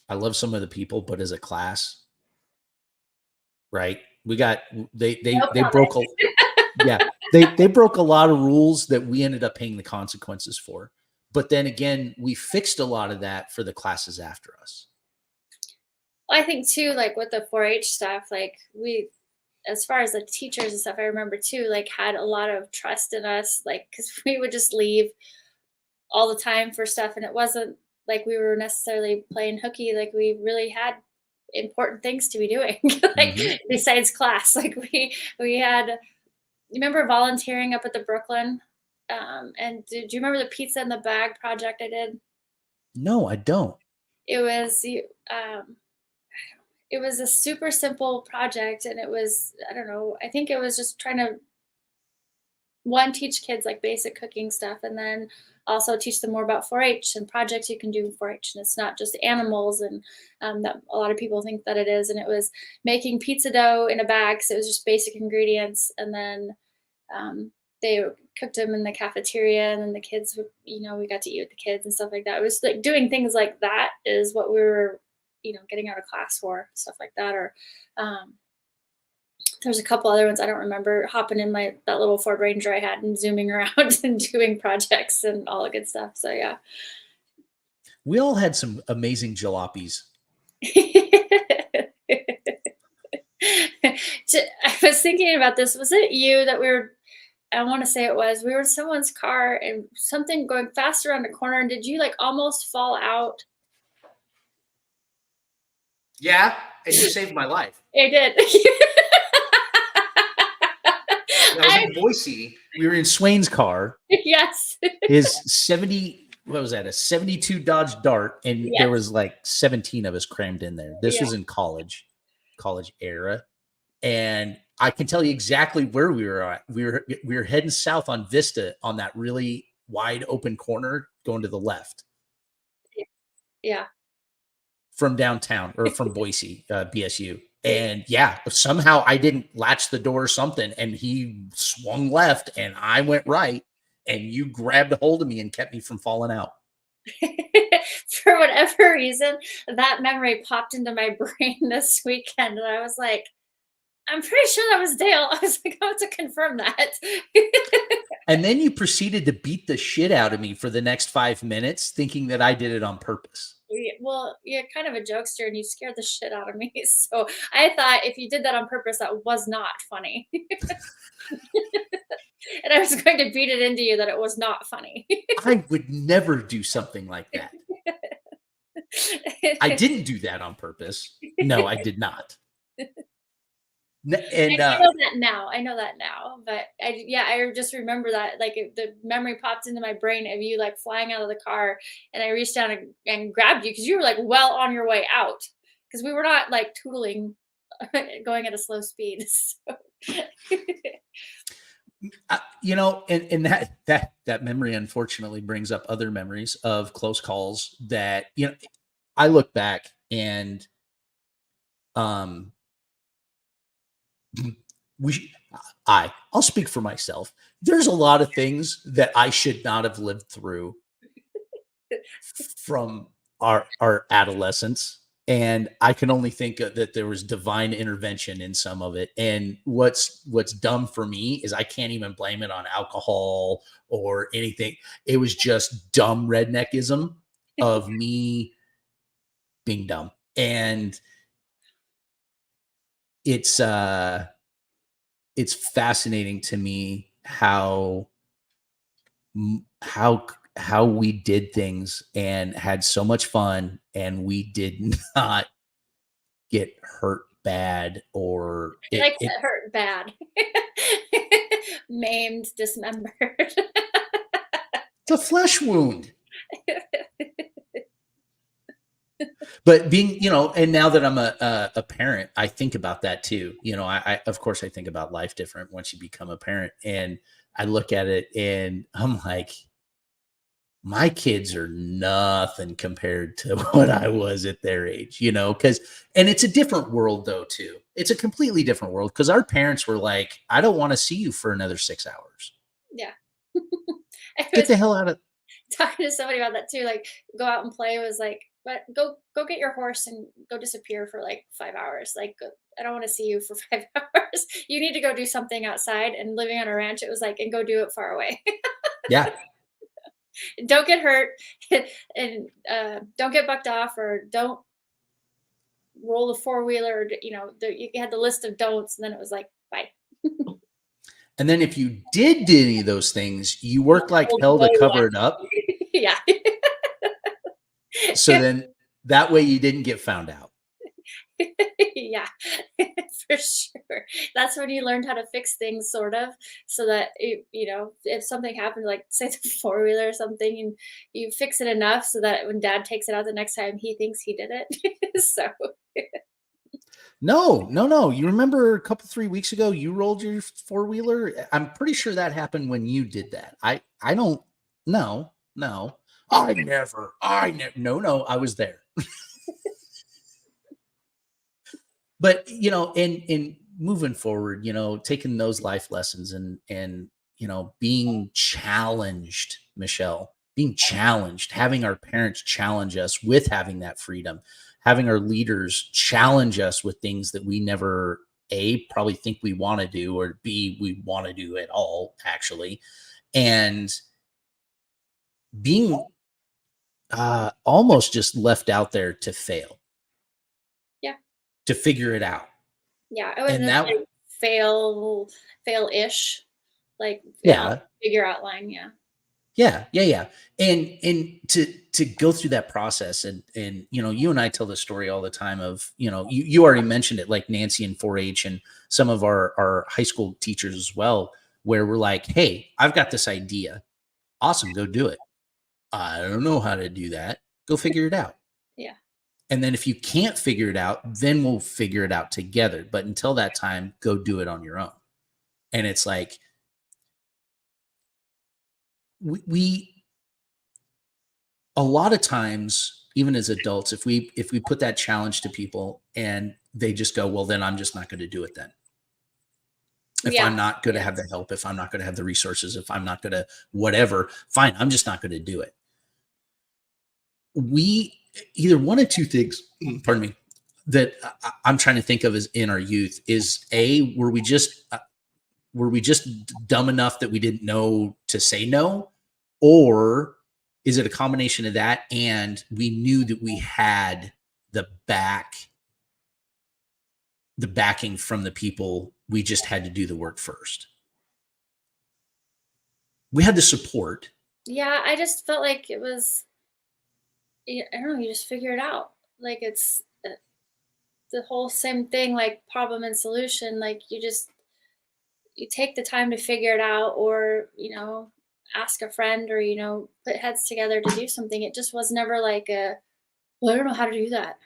I love some of the people, but as a class, right? They broke they broke a lot of rules that we ended up paying the consequences for. But then again, we fixed a lot of that for the classes after us. I think too, like with the 4-H stuff, like as far as the teachers and stuff, I remember too, like had a lot of trust in us, like because we would just leave all the time for stuff, and it wasn't like we were necessarily playing hooky. Like we really had important things to be doing, like besides class. Like we had. You remember volunteering up at the Brooklyn? And do you remember the pizza in the bag project I did? No, I don't. It was um, it was a super simple project, and it was I don't know. I think it was just trying to teach kids like basic cooking stuff, and then also teach them more about 4-H and projects you can do in 4-H. And it's not just animals, and that a lot of people think that it is. And it was making pizza dough in a bag, so it was just basic ingredients, and then they cooked them in the cafeteria, and then the kids would, we got to eat with the kids and stuff like that. It was like doing things like that is what we were, getting out of class for, stuff like that. Or there's a couple other ones I don't remember, hopping in that little Ford Ranger I had and zooming around and doing projects and all the good stuff. So yeah. We all had some amazing jalopies I was thinking about this. Was it you that we were? I want to say it was. We were in someone's car and something going fast around the corner. And did you like almost fall out? Yeah, and you saved my life. I did. That was in Boise. We were in Swain's car. Yes. His 70, what was that? A 72 Dodge Dart, and there Yes. was like 17 of us crammed in there. This Yeah. was in college era. And I can tell you exactly where we were at. We were heading south on Vista on that really wide open corner going to the left Yeah. from downtown or from Boise, BSU. And yeah, somehow I didn't latch the door or something, and he swung left and I went right, and you grabbed a hold of me and kept me from falling out. For whatever reason, that memory popped into my brain this weekend, and I was like, I'm pretty sure that was Dale. I was like, I want to confirm that. And then you proceeded to beat the shit out of me for the next 5 minutes, thinking that I did it on purpose. Well, you're kind of a jokester and you scared the shit out of me. So I thought if you did that on purpose, that was not funny. And I was going to beat it into you that it was not funny. I would never do something like that. I didn't do that on purpose. No, I did not. And I know that now. I know that now. But I just remember that like the memory popped into my brain of you like flying out of the car, and I reached down and grabbed you because you were like well on your way out because we were not like tootling, going at a slow speed. So. and that memory unfortunately brings up other memories of close calls that I look back and I'll speak for myself. There's a lot of things that I should not have lived through from our adolescence. And I can only think that there was divine intervention in some of it. And what's dumb for me is I can't even blame it on alcohol or anything. It was just dumb redneckism of me being dumb. And it's fascinating to me how we did things and had so much fun, and we did not get hurt bad or Like it hurt bad. Maimed, dismembered. it's a flesh wound. But being, and now that I'm a parent, I think about that too. I of course I think about life different once you become a parent, and I look at it and I'm like, my kids are nothing compared to what I was at their age, and it's a different world though, too. It's a completely different world because our parents were like, I don't want to see you for another 6 hours. Yeah. Get the hell out of. Talking to somebody about that too, like go out and play was like, but go get your horse and go disappear for like 5 hours. Like I don't want to see you for 5 hours. You need to go do something outside. And living on a ranch, it was like, and go do it far away. Yeah. Don't get hurt, and don't get bucked off, or don't roll the four-wheeler. You had the list of don'ts, and then it was like, bye. And then if you did do any of those things, you worked like hell to cover it up. Yeah. So then that way you didn't get found out. Yeah, for sure. That's when you learned how to fix things, sort of, so that if something happened, like say the four-wheeler or something, and you fix it enough so that when Dad takes it out the next time, he thinks he did it. So. No. You remember a couple 3 weeks ago, you rolled your four-wheeler? I'm pretty sure that happened when you did that. I don't. No. I never. No. I was there. But in moving forward, taking those life lessons and being challenged, Michelle, being challenged, having our parents challenge us with having that freedom, having our leaders challenge us with things that we never probably think we want to do, or B, we want to do at all, actually, and being almost just left out there to fail. to figure it out. Yeah, I was And just that, like fail-ish, like yeah, figure outline, yeah. yeah. And to go through that process, and you and I tell the story all the time of, you already mentioned it, like Nancy and 4-H and some of our high school teachers as well, where we're like, hey, I've got this idea. Awesome, go do it. I don't know how to do that. Go figure it out. Yeah. And then if you can't figure it out, then we'll figure it out together. But until that time, go do it on your own. And it's like we a lot of times, even as adults, if we put that challenge to people and they just go, well, then I'm just not going to do it then. If Yeah. I'm not going to have the help, if I'm not going to have the resources, if I'm not going to whatever, fine, I'm just not going to do it. We either one of two things, pardon me, that I'm trying to think of as in our youth is were we just dumb enough that we didn't know to say no, or is it a combination of that and we knew that we had the backing from the people, we just had to do the work first. We had the support. Yeah, I just felt like it was, I don't know, you just figure it out. Like it's the whole same thing, like problem and solution. Like you take the time to figure it out, or ask a friend, or put heads together to do something. It just was never like well, I don't know how to do that,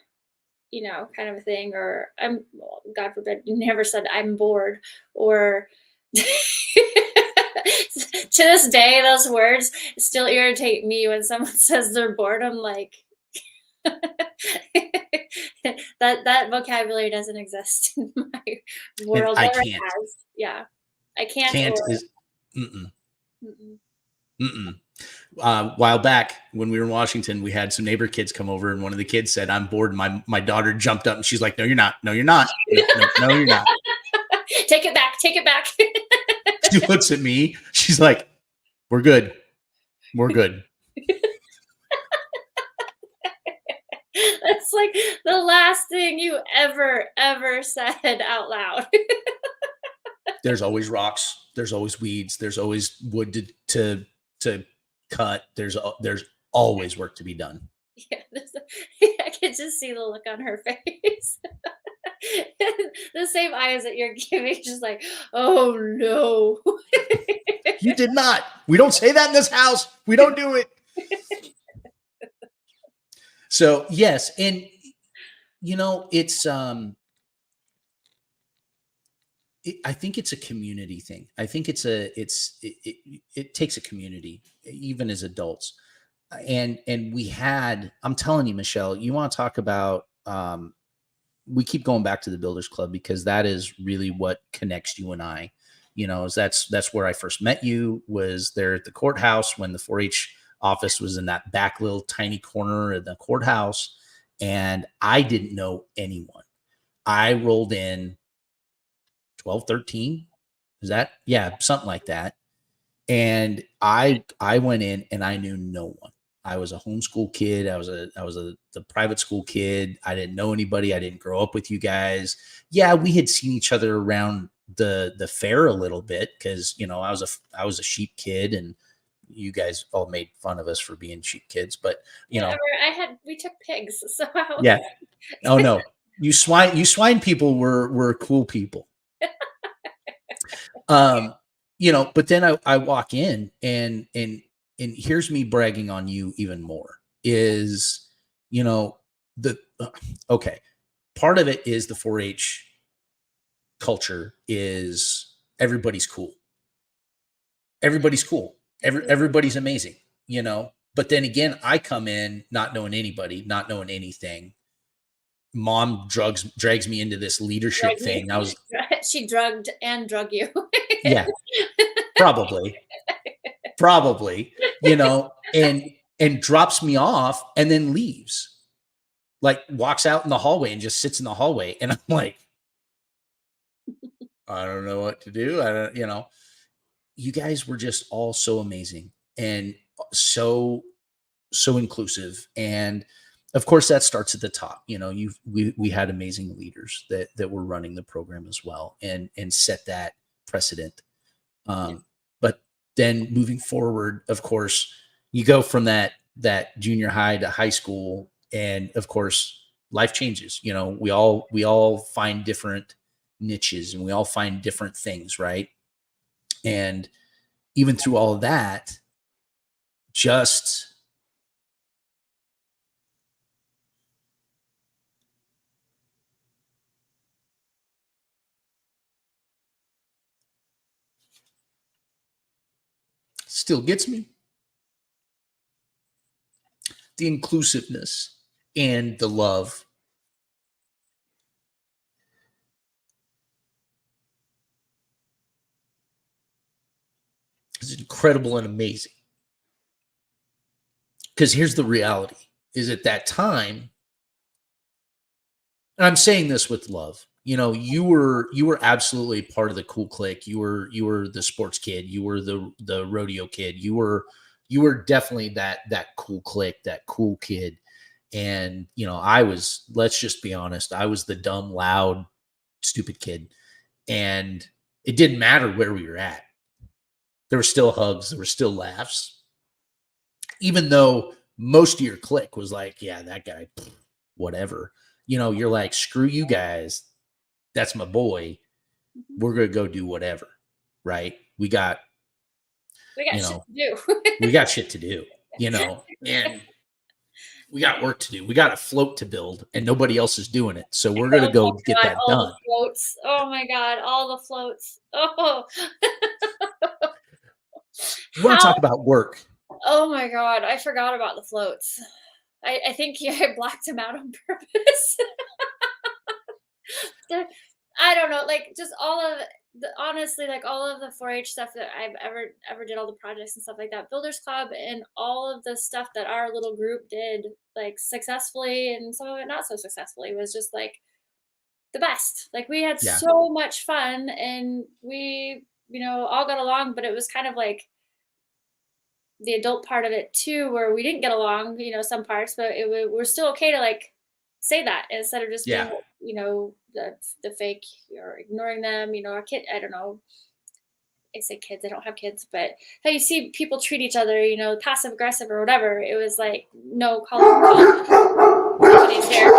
kind of a thing. Or well, God forbid, you never said I'm bored, or to this day, those words still irritate me when someone says they're bored. I'm like, that vocabulary doesn't exist in my And world. I Never can't. has. Yeah, I can't. Can't Or is mm-mm, mm-mm. mm-mm. While back when we were in Washington, we had some neighbor kids come over, and one of the kids said, "I'm bored." My daughter jumped up and she's like, "No, you're not. No, you're not. No, no, no, you're not." Take it back. Take it back. She looks at me. She's like, "We're good. We're good." That's like the last thing you ever said out loud. There's always rocks. There's always weeds. There's always wood to cut. There's always work to be done. Yeah, I can just see the look on her face. The same eyes that you're giving, just like, oh no. You did not. We don't say that in this house. We don't do it. So yes, and it's I think it's a community thing. I think it takes a community, even as adults. And I'm telling you, Michelle, you want to talk about, we keep going back to the Builders Club because that is really what connects you and I. Is that's where I first met you, was there at the courthouse when the 4-H office was in that back little tiny corner of the courthouse. And I didn't know anyone. I rolled in 12, 13. Is that? Yeah, something like that. And I went in and I knew no one. I was a homeschool kid. I was the private school kid. I didn't know anybody. I didn't grow up with you guys. Yeah, we had seen each other around the fair a little bit because I was a sheep kid, and you guys all made fun of us for being sheep kids. But Whatever. We took pigs, so yeah. Oh no, you swine people were cool people. But then I walk in and here's me bragging on you even more is, the, okay. Part of it is the 4-H culture is everybody's cool. Everybody's cool. Everybody's amazing, but then again, I come in not knowing anybody, not knowing anything. Mom drags me into this leadership thing. She drugged and drug you. Yeah, probably, and drops me off and then leaves, like walks out in the hallway and just sits in the hallway. And I'm like, I don't know what to do. I don't, you guys were just all so amazing and so inclusive. And of course, that starts at the top. You know, we had amazing leaders that were running the program as well, and set that precedent. But then moving forward, of course, you go from that junior high to high school, and of course, life changes. You know, we all find different niches, and we all find different things, right? And even through all of that, just still gets me. The inclusiveness and the love is incredible and amazing. Because here's the reality: is at that time, and I'm saying this with love. You know, you were absolutely part of the cool clique. You were the sports kid. You were the rodeo kid. You were definitely that cool clique, that cool kid. And you know, I was. Let's just be honest. I was the dumb, loud, stupid kid, and it didn't matter where we were at. There were still hugs. There were still laughs, even though most of your clique was like, "Yeah, that guy, whatever." You know, you're like, "Screw you guys. That's my boy. We're gonna go do whatever." Right? We got you shit know, to do. we got shit to do. You know, and we got work to do. We got a float to build, and nobody else is doing it. So we're gonna Oh my go get god, that all the done. floats. Oh my god, all the floats. Oh. You want to How talk about work? oh my god, I forgot about the floats. I think yeah, I blacked them out on purpose. The I don't know, like, just all of the honestly, like, all of the 4-H stuff that I've ever did, all the projects and stuff like that, Builders Club and all of the stuff that our little group did, like, successfully and some of it not so successfully, was just, like, the best. Like, we had Yeah, so much fun, and we, all got along, but it was kind of like the adult part of it too, where we didn't get along, some parts, but we're still okay to like say that instead of just being, yeah, the fake or ignoring them. A kid, I don't know. I say kids, I don't have kids, but how you see people treat each other, passive aggressive or whatever. It was like, no, somebody's here.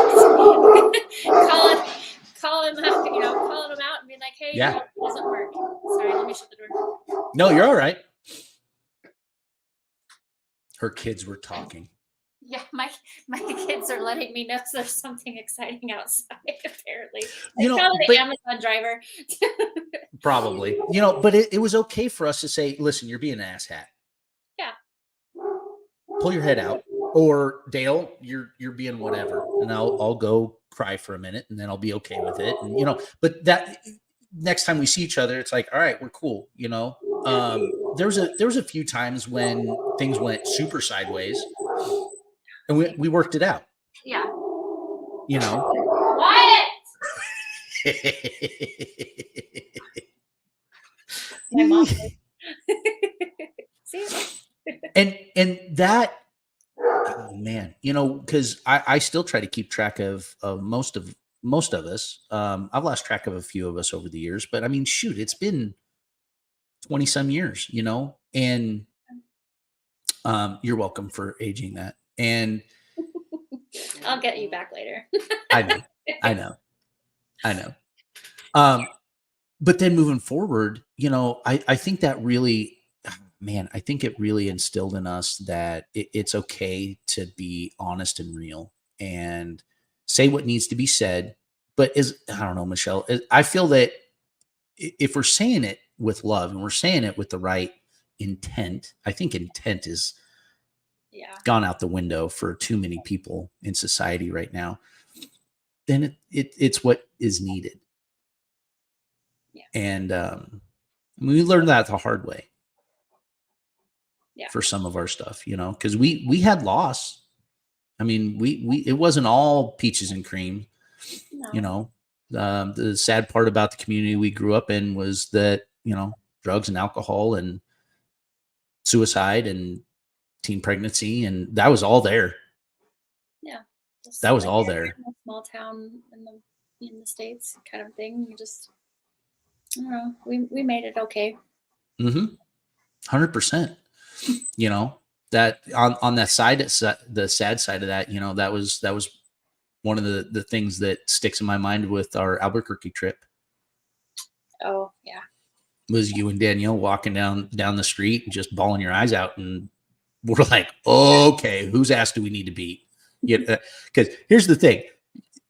calling them out, calling them out and being like, hey, yeah. it doesn't work. Sorry, let me shut the door. No, you're all right. Her kids were talking. Yeah, my kids are letting me know there's something exciting outside. Apparently, But probably the Amazon driver. probably, but it was okay for us to say, listen, you're being an asshat. Yeah. Pull your head out. Or Dale, you're being whatever. And I'll go cry for a minute, and then I'll be okay with it. And but that next time we see each other, it's like, all right, we're cool. There was a few times when things went super sideways, and we worked it out. Yeah. Quiet. My mom. See? and that, oh man, because I still try to keep track of most of us. I've lost track of a few of us over the years, but I mean, shoot, it's been 20 some years, and you're welcome for aging that. And I'll get you back later. I know. But then moving forward, I think that really, man, I think it really instilled in us that it's okay to be honest and real and say what needs to be said. But I don't know, Michelle, I feel that if we're saying it with love and we're saying it with the right intent, I think intent is gone out the window for too many people in society right now. Then it's what is needed. Yeah. And we learned that the hard way. Yeah. For some of our stuff, because we had loss. I mean, we it wasn't all peaches and cream. No. The sad part about the community we grew up in was that, drugs and alcohol and suicide and teen pregnancy, and that was all there. Yeah. That Just was like all every there. small town in the States kind of thing. You just, I don't know, we made it okay. 100%. You know, that on that side, the sad side of that, that was one of the things that sticks in my mind with our Albuquerque trip Oh yeah. was you and Danielle walking down the street and just bawling your eyes out, and we're like, okay, whose ass do we need to beat? Because here's the thing.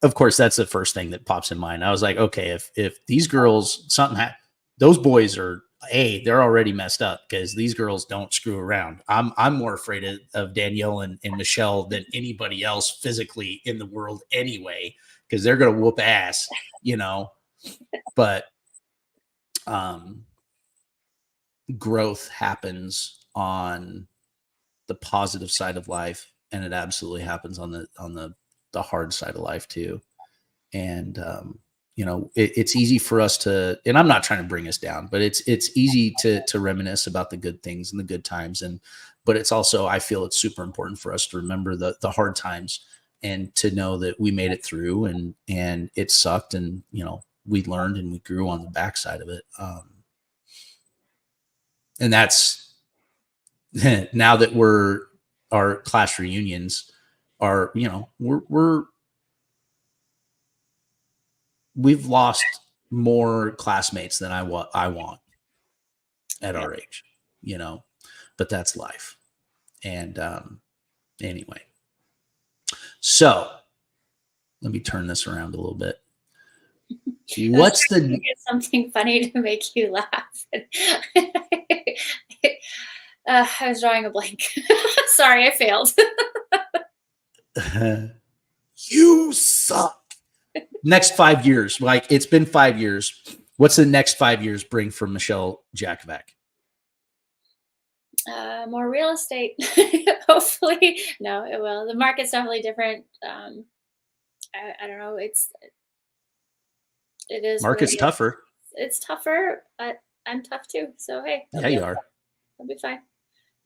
Of course, that's the first thing that pops in mind. I was like, okay, if these girls those boys are they're already messed up because these girls don't screw around. I'm more afraid of Danielle and Michelle than anybody else physically in the world anyway, because they're gonna whoop ass, But growth happens on the positive side of life, and it absolutely happens on the hard side of life too. And it's easy for us to, and I'm not trying to bring us down, but it's easy to reminisce about the good things and the good times, but it's also, I feel it's super important for us to remember the hard times and to know that we made it through, and it sucked, and we learned and we grew on the backside of it. And that's now that our class reunions are, we've lost more classmates than I want at Yeah. our age, but that's life. And anyway, so let me turn this around a little bit. I was What's trying to the get something funny to make you laugh. I was drawing a blank. Sorry, I failed. you suck. Next 5 years, like it's been 5 years. What's the next 5 years bring for Michelle Jakovac? More real estate, hopefully. No, it will. The market's definitely different. I don't know. It is what it Market's is. tougher. It's tougher, but I'm tough too. So hey, Yeah, you are. I'll be fine.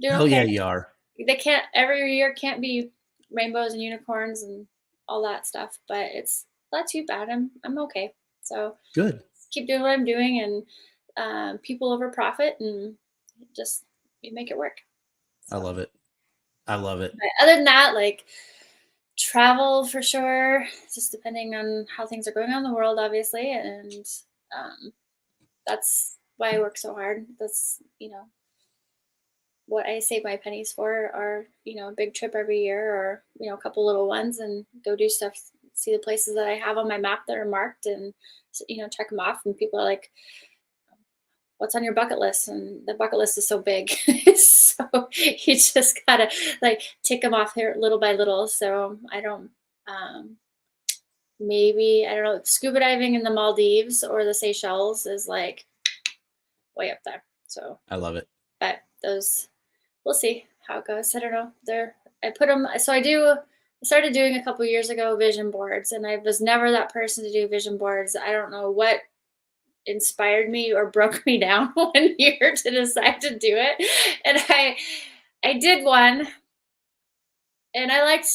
Doing Hell yeah, okay. you are. They can't every year can't be rainbows and unicorns and all that stuff, but it's not too bad. I'm okay. So Good. keep doing what I'm doing, and people over profit, and just we make it work. I So love it. I love it. but other than that, like travel for sure, just depending on how things are going on in the world, obviously, and um, that's why I work so hard. That's what I save my pennies for are, a big trip every year or, a couple little ones and go do stuff, see the places that I have on my map that are marked and, check them off. And people are like, what's on your bucket list? And the bucket list is so big. So you just gotta like tick them off here little by little. So I don't, um, maybe, I don't know, scuba diving in the Maldives or the Seychelles is like way up there. So, I love it. but those, we'll see how it goes. I don't know. I put them. So I started doing a couple years ago vision boards, and I was never that person to do vision boards. I don't know what inspired me or broke me down one year to decide to do it, and I did one, and I liked.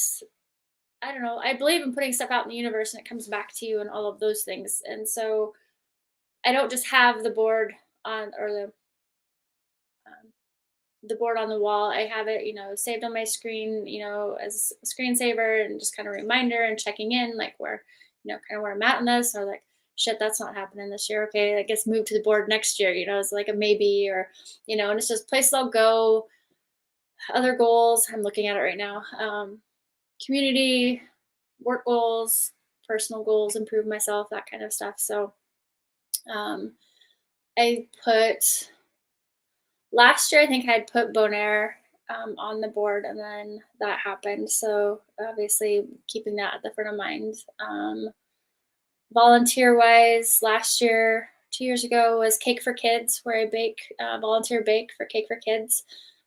I don't know. I believe in putting stuff out in the universe, and it comes back to you, and all of those things. And so I don't just have the board on or um, the board on the wall. I have it, saved on my screen, as a screensaver and just kind of reminder and checking in, like where, kind of where I'm at in this, or like, shit, that's not happening this year. Okay, I guess move to the board next year. It's like a maybe, or, and it's just places I'll go. Other goals, I'm looking at it right now. Community, work goals, personal goals, improve myself, that kind of stuff. So, um, I put last year, I think I had put Bonaire on the board, and then that happened. So obviously, keeping that at the front of mind. Volunteer wise, last year, 2 years ago, was Cake for Kids, where I volunteer bake for Cake for Kids.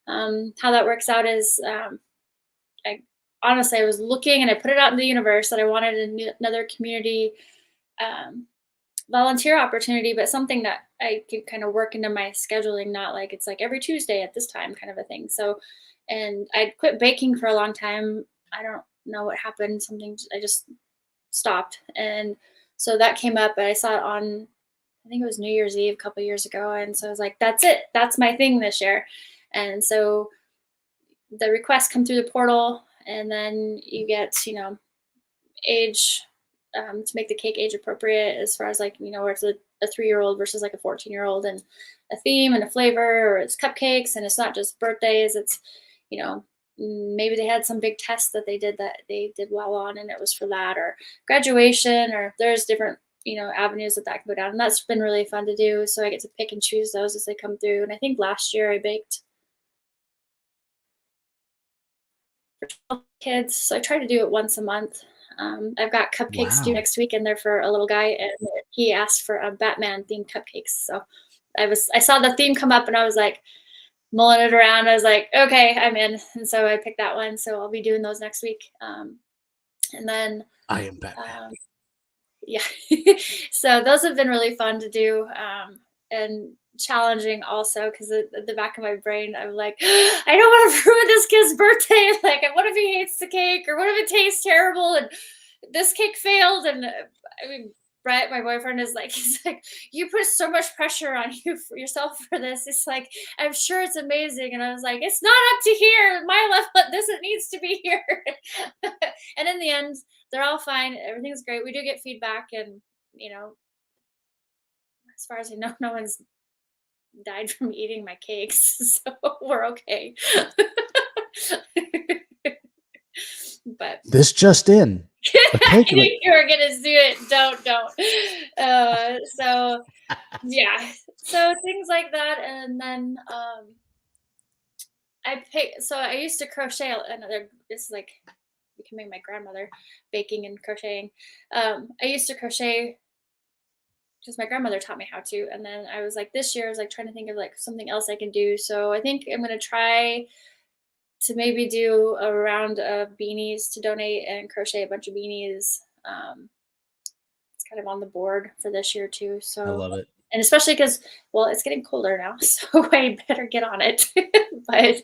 How that works out is, I honestly, I was looking and I put it out in the universe that I wanted another community um, volunteer opportunity, but something that I could kind of work into my scheduling, not like it's like every Tuesday at this time kind of a thing. So, and I'd quit baking for a long time. I don't know what happened. Something, I just stopped. And so that came up, and I saw it on, I think it was New Year's Eve a couple years ago. And so I was like, that's it. That's my thing this year. And so the requests come through the portal, and then you get, age, to make the cake age appropriate, as far as like, where it's a 3-year-old versus like a 14-year-old, and a theme and a flavor, or it's cupcakes, and it's not just birthdays. It's, maybe they had some big test that they did well on, and it was for that, or graduation, or there's different, avenues that can go down. And that's been really fun to do. So I get to pick and choose those as they come through. And I think last year I baked for 12 kids. So I try to do it once a month. I've got cupcakes due next week, and they're for a little guy, and he asked for a Batman themed cupcakes. So I saw the theme come up, and I was like mulling it around. I was like, okay, I'm in. And so I picked that one. So I'll be doing those next week. And then I am Batman. Yeah. So those have been really fun to do, and challenging also, because at the back of my brain, I'm like, I don't want to ruin this kid's birthday. Like, what if he hates the cake, or what if it tastes terrible and this cake failed? And I mean, Brett, my boyfriend, he's like, you put so much pressure on yourself for this. It's like, I'm sure it's amazing. And I was like, it's not up to here. My level, it needs to be here. And in the end, they're all fine. Everything's great. We do get feedback, and as far as I know, no one's died from eating my cakes, so we're okay. But this just in. I knew you were gonna do it. Don't. So yeah. So things like that, and then I used to crochet. This is like becoming my grandmother, baking and crocheting. I used to crochet because my grandmother taught me how to. And then I was like, this year I was like trying to think of like something else I can do. So I think I'm going to try to maybe do a round of beanies to donate, and crochet a bunch of beanies. It's kind of on the board for this year too. So I love it. And especially because, well, it's getting colder now, so I better get on it. But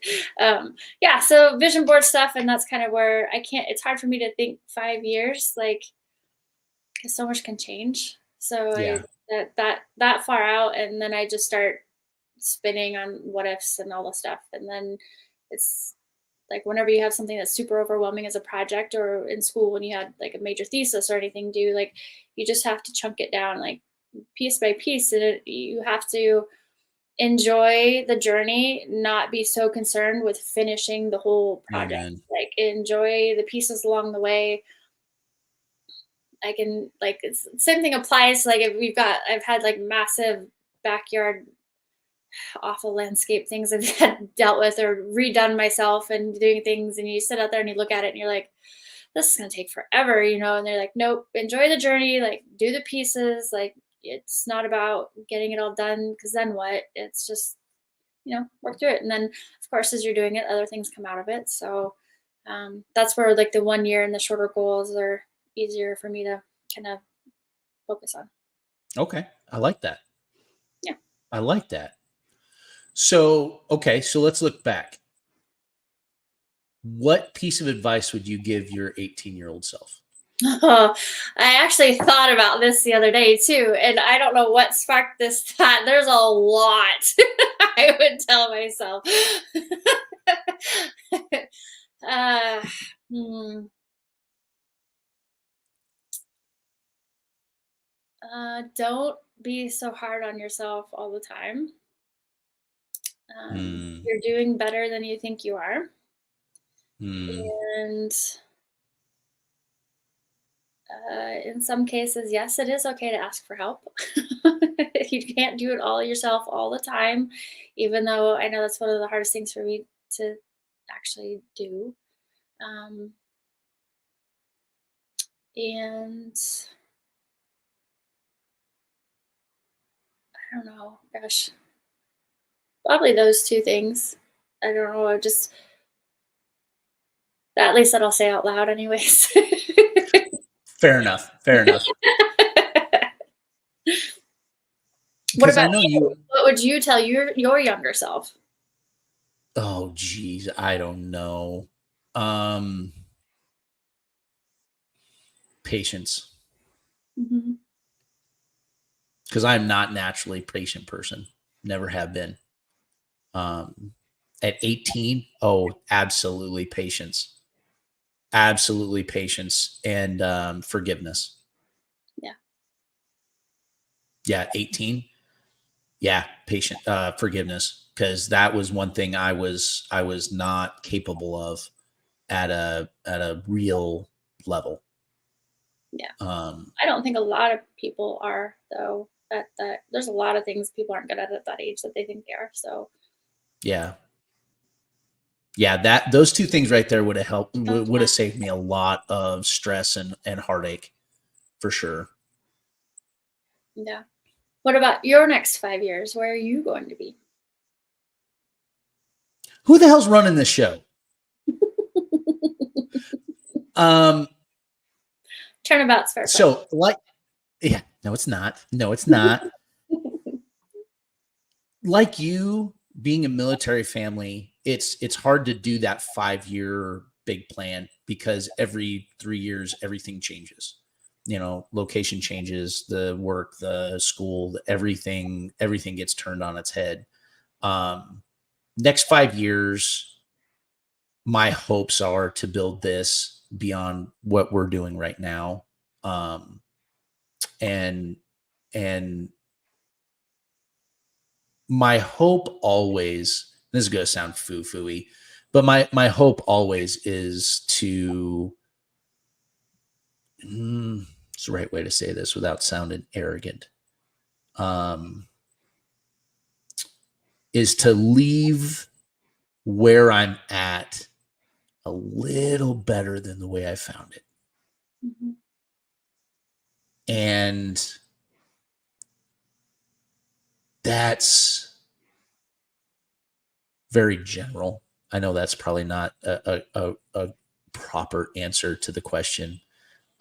yeah, so vision board stuff, and that's kind of where it's hard for me to think 5 years, like, because so much can change. So Yeah. that far out, and then I just start spinning on what ifs and all the stuff, and then it's like whenever you have something that's super overwhelming as a project, or in school when you had like a major thesis or anything due, like you just have to chunk it down like piece by piece, and you have to enjoy the journey, not be so concerned with finishing the whole project. Amen. Like enjoy the pieces along the way. I can like same thing applies to, like, if I've had like massive backyard awful landscape things I've had dealt with or redone myself and doing things, and you sit out there and you look at it and you're like, this is gonna take forever, and they're like, nope, enjoy the journey, like do the pieces, like it's not about getting it all done, because then what? It's just, work through it. And then of course, as you're doing it, other things come out of it. So that's where like the 1 year and the shorter goals are easier for me to kind of focus on. Okay. I like that. Yeah. I like that. So, okay. So let's look back. What piece of advice would you give your 18-year-old self? Oh, I actually thought about this the other day too, and I don't know what sparked this thought. There's a lot I would tell myself. Don't be so hard on yourself all the time. You're doing better than you think you are. And in some cases, yes, it is okay to ask for help. You can't do it all yourself all the time, even though I know that's one of the hardest things for me to actually do. And I don't know, gosh, probably those two things. I don't know, just at least that I'll say out loud anyways. Fair enough. Fair enough. What about you? What would you tell your younger self? Oh, geez. I don't know. Patience. Mhm. Because I'm not naturally a patient person. Never have been. At 18, oh, absolutely patience. Absolutely patience and forgiveness. Yeah. Yeah, 18. Yeah, patient forgiveness, because that was one thing I was not capable of at a real level. Yeah. Um, I don't think a lot of people are though. That there's a lot of things people aren't good at that age that they think they are. So yeah, yeah, that those two things right there would have helped, oh, would have saved me a lot of stress and heartache for sure. yeah. What about your next 5 years? Where are you going to be? Who the hell's running this show? Um, Turnabout's fair question. so like, yeah, no, it's not. No, it's not. Like you being a military family, it's hard to do that 5 year big plan because every 3 years everything changes. Location changes, the work, the school, everything gets turned on its head. Um, Next 5 years, my hopes are to build this beyond what we're doing right now. Um, and and my hope always, this is going to sound foo-fooey, but my hope always is to, it's the right way to say this without sounding arrogant, um, is to leave where I'm at a little better than the way I found it. Mhm. And that's very general. I know that's probably not a proper answer to the question.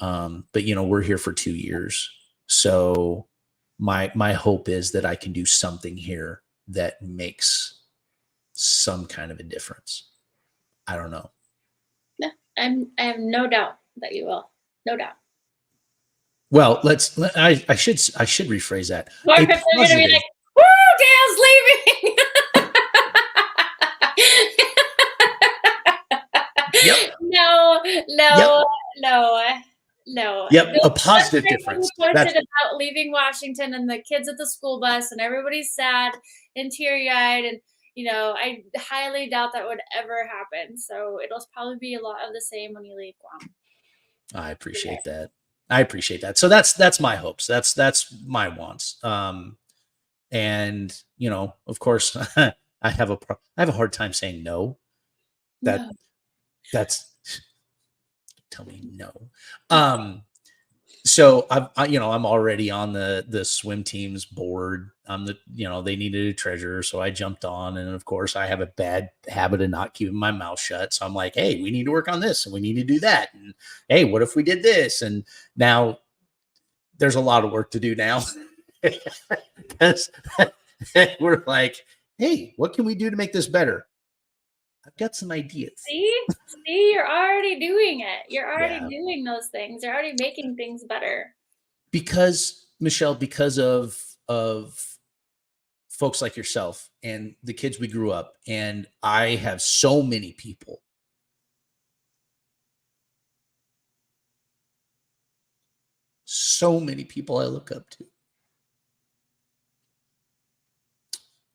But we're here for 2 years. So my hope is that I can do something here that makes some kind of a difference. I don't know. Yeah, I have no doubt that you will. No doubt. Well, I should rephrase that. More A people are gonna be positive. like, "Woo, Dale's leaving." Yep. No, Yep. no, no, no. Yep. A positive Yesterday when difference. you posted That's about leaving Washington and the kids at the school bus and everybody's sad and teary-eyed and, I highly doubt that would ever happen. So it'll probably be a lot of the same when you leave Guam. I appreciate that. I appreciate that. So that's my hopes. That's my wants. And of course, I have a hard time saying no. That No. that's tell me no. Um, so I'm already on the swim team's board. They needed a treasurer, so I jumped on, and of course I have a bad habit of not keeping my mouth shut. So I'm like, hey, we need to work on this, and we need to do that, and hey, what if we did this? And now there's a lot of work to do now. Because we're like, hey, what can we do to make this better? I've got some ideas. See, you're already doing it. You're already Yeah. doing those things. You're already making things better. Because Michelle, because of folks like yourself and the kids we grew up, and I have so many people I look up to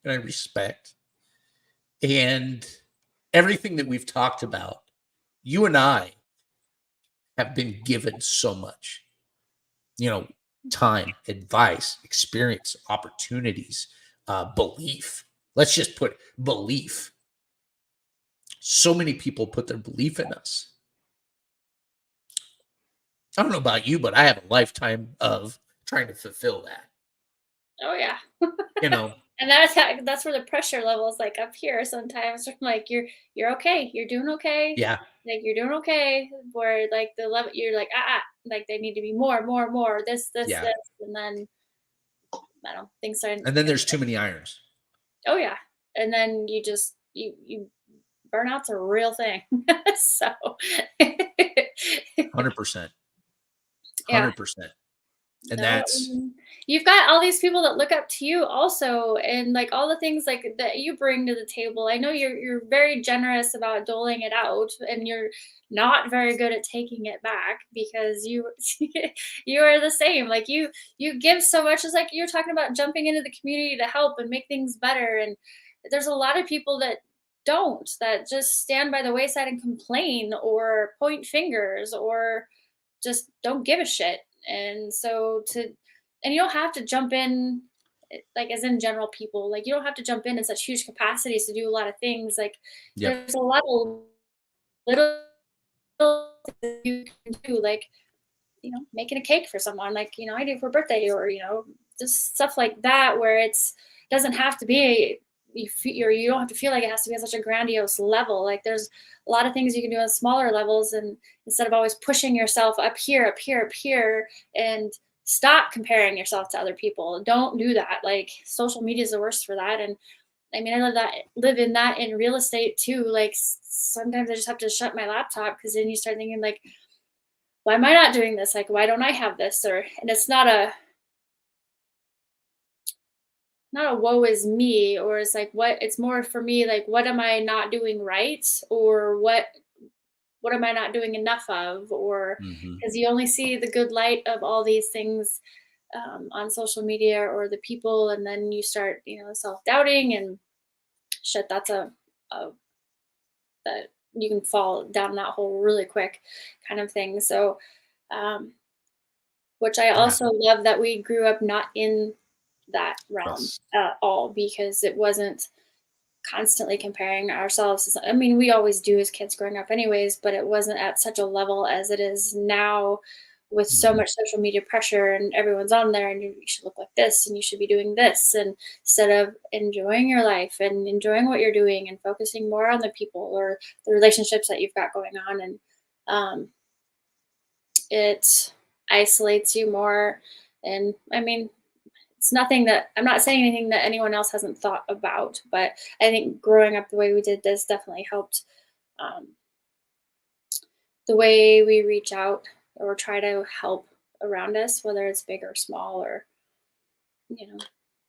and I respect. And everything that we've talked about, you and I have been given so much, you know, time, advice, experience, opportunities, belief. Let's just put belief. So many people put their belief in us. I don't know about you, but I have a lifetime of trying to fulfill that. Oh yeah. You know, And that's where the pressure level is like up here sometimes. I'm like, you're okay. You're doing okay. yeah, Like you're doing okay. Where like the level you're like, like they need to be more, more, more, yeah. this. And then I don't think so. And then there's too many irons. Oh yeah. And then you just you burnout's a real thing. So 100%. Yeah. 100%. And No, that's, you've got all these people that look up to you also, and like all the things like that you bring to the table. I know you're very generous about doling it out, and you're not very good at taking it back because you you are the same. Like you give so much. It's like you're talking about jumping into the community to help and make things better. And there's a lot of people that don't, that just stand by the wayside and complain or point fingers or just don't give a shit. And so to and you don't have to jump in like as in general people, like you don't have to jump in such huge capacities to do a lot of things. Like yep. there's a lot of little things you can do, like making a cake for someone, like I do for birthday, or just stuff like that, where it's doesn't have to be you don't have to feel like it has to be on such a grandiose level. Like there's a lot of things you can do on smaller levels, and instead of always pushing yourself up here, up here, up here, and stop comparing yourself to other people. Don't do that. Like social media is the worst for that. And I mean, I live in that in real estate too. Like sometimes I just have to shut my laptop, because then you start thinking like, why am I not doing this? Like, why don't I have this? And it's not a woe is me, or it's like, what, it's more for me, like, what am I not doing right? Or what am I not doing enough of? Or Hmm. because you only see the good light of all these things on social media or the people, and then you start, self-doubting and shit. That's a that you can fall down that hole really quick, kind of thing. So, um, which I Yeah. also love that we grew up not in that realm Yes. at all, because it wasn't constantly comparing ourselves I mean, we always do as kids growing up anyways, but it wasn't at such a level as it is now, with so Hmm. much social media pressure and everyone's on there, and you should look like this and you should be doing this, and instead of enjoying your life and enjoying what you're doing and focusing more on the people or the relationships that you've got going on. And um, it isolates you more. And I mean, it's nothing that I'm not saying anything that anyone else hasn't thought about, but I think growing up the way we did this definitely helped, um, the way we reach out or try to help around us, whether it's big or small, or you know,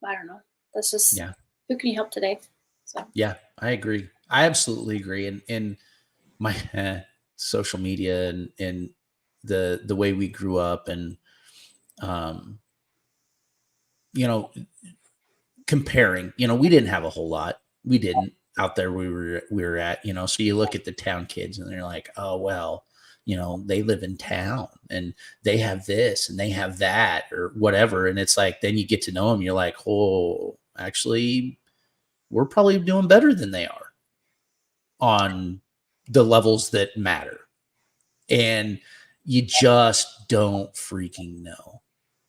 I don't know. That's just, Yeah. who can you help today? So Yeah. I agree. I absolutely agree. And my social media and the way we grew up, and um, you know, comparing, we didn't have a whole lot. We didn't out there we were at, so you look at the town kids and they're like, oh well, they live in town and they have this and they have that or whatever. And it's like, then you get to know them, you're like, oh, actually, we're probably doing better than they are on the levels that matter. And you just don't freaking know.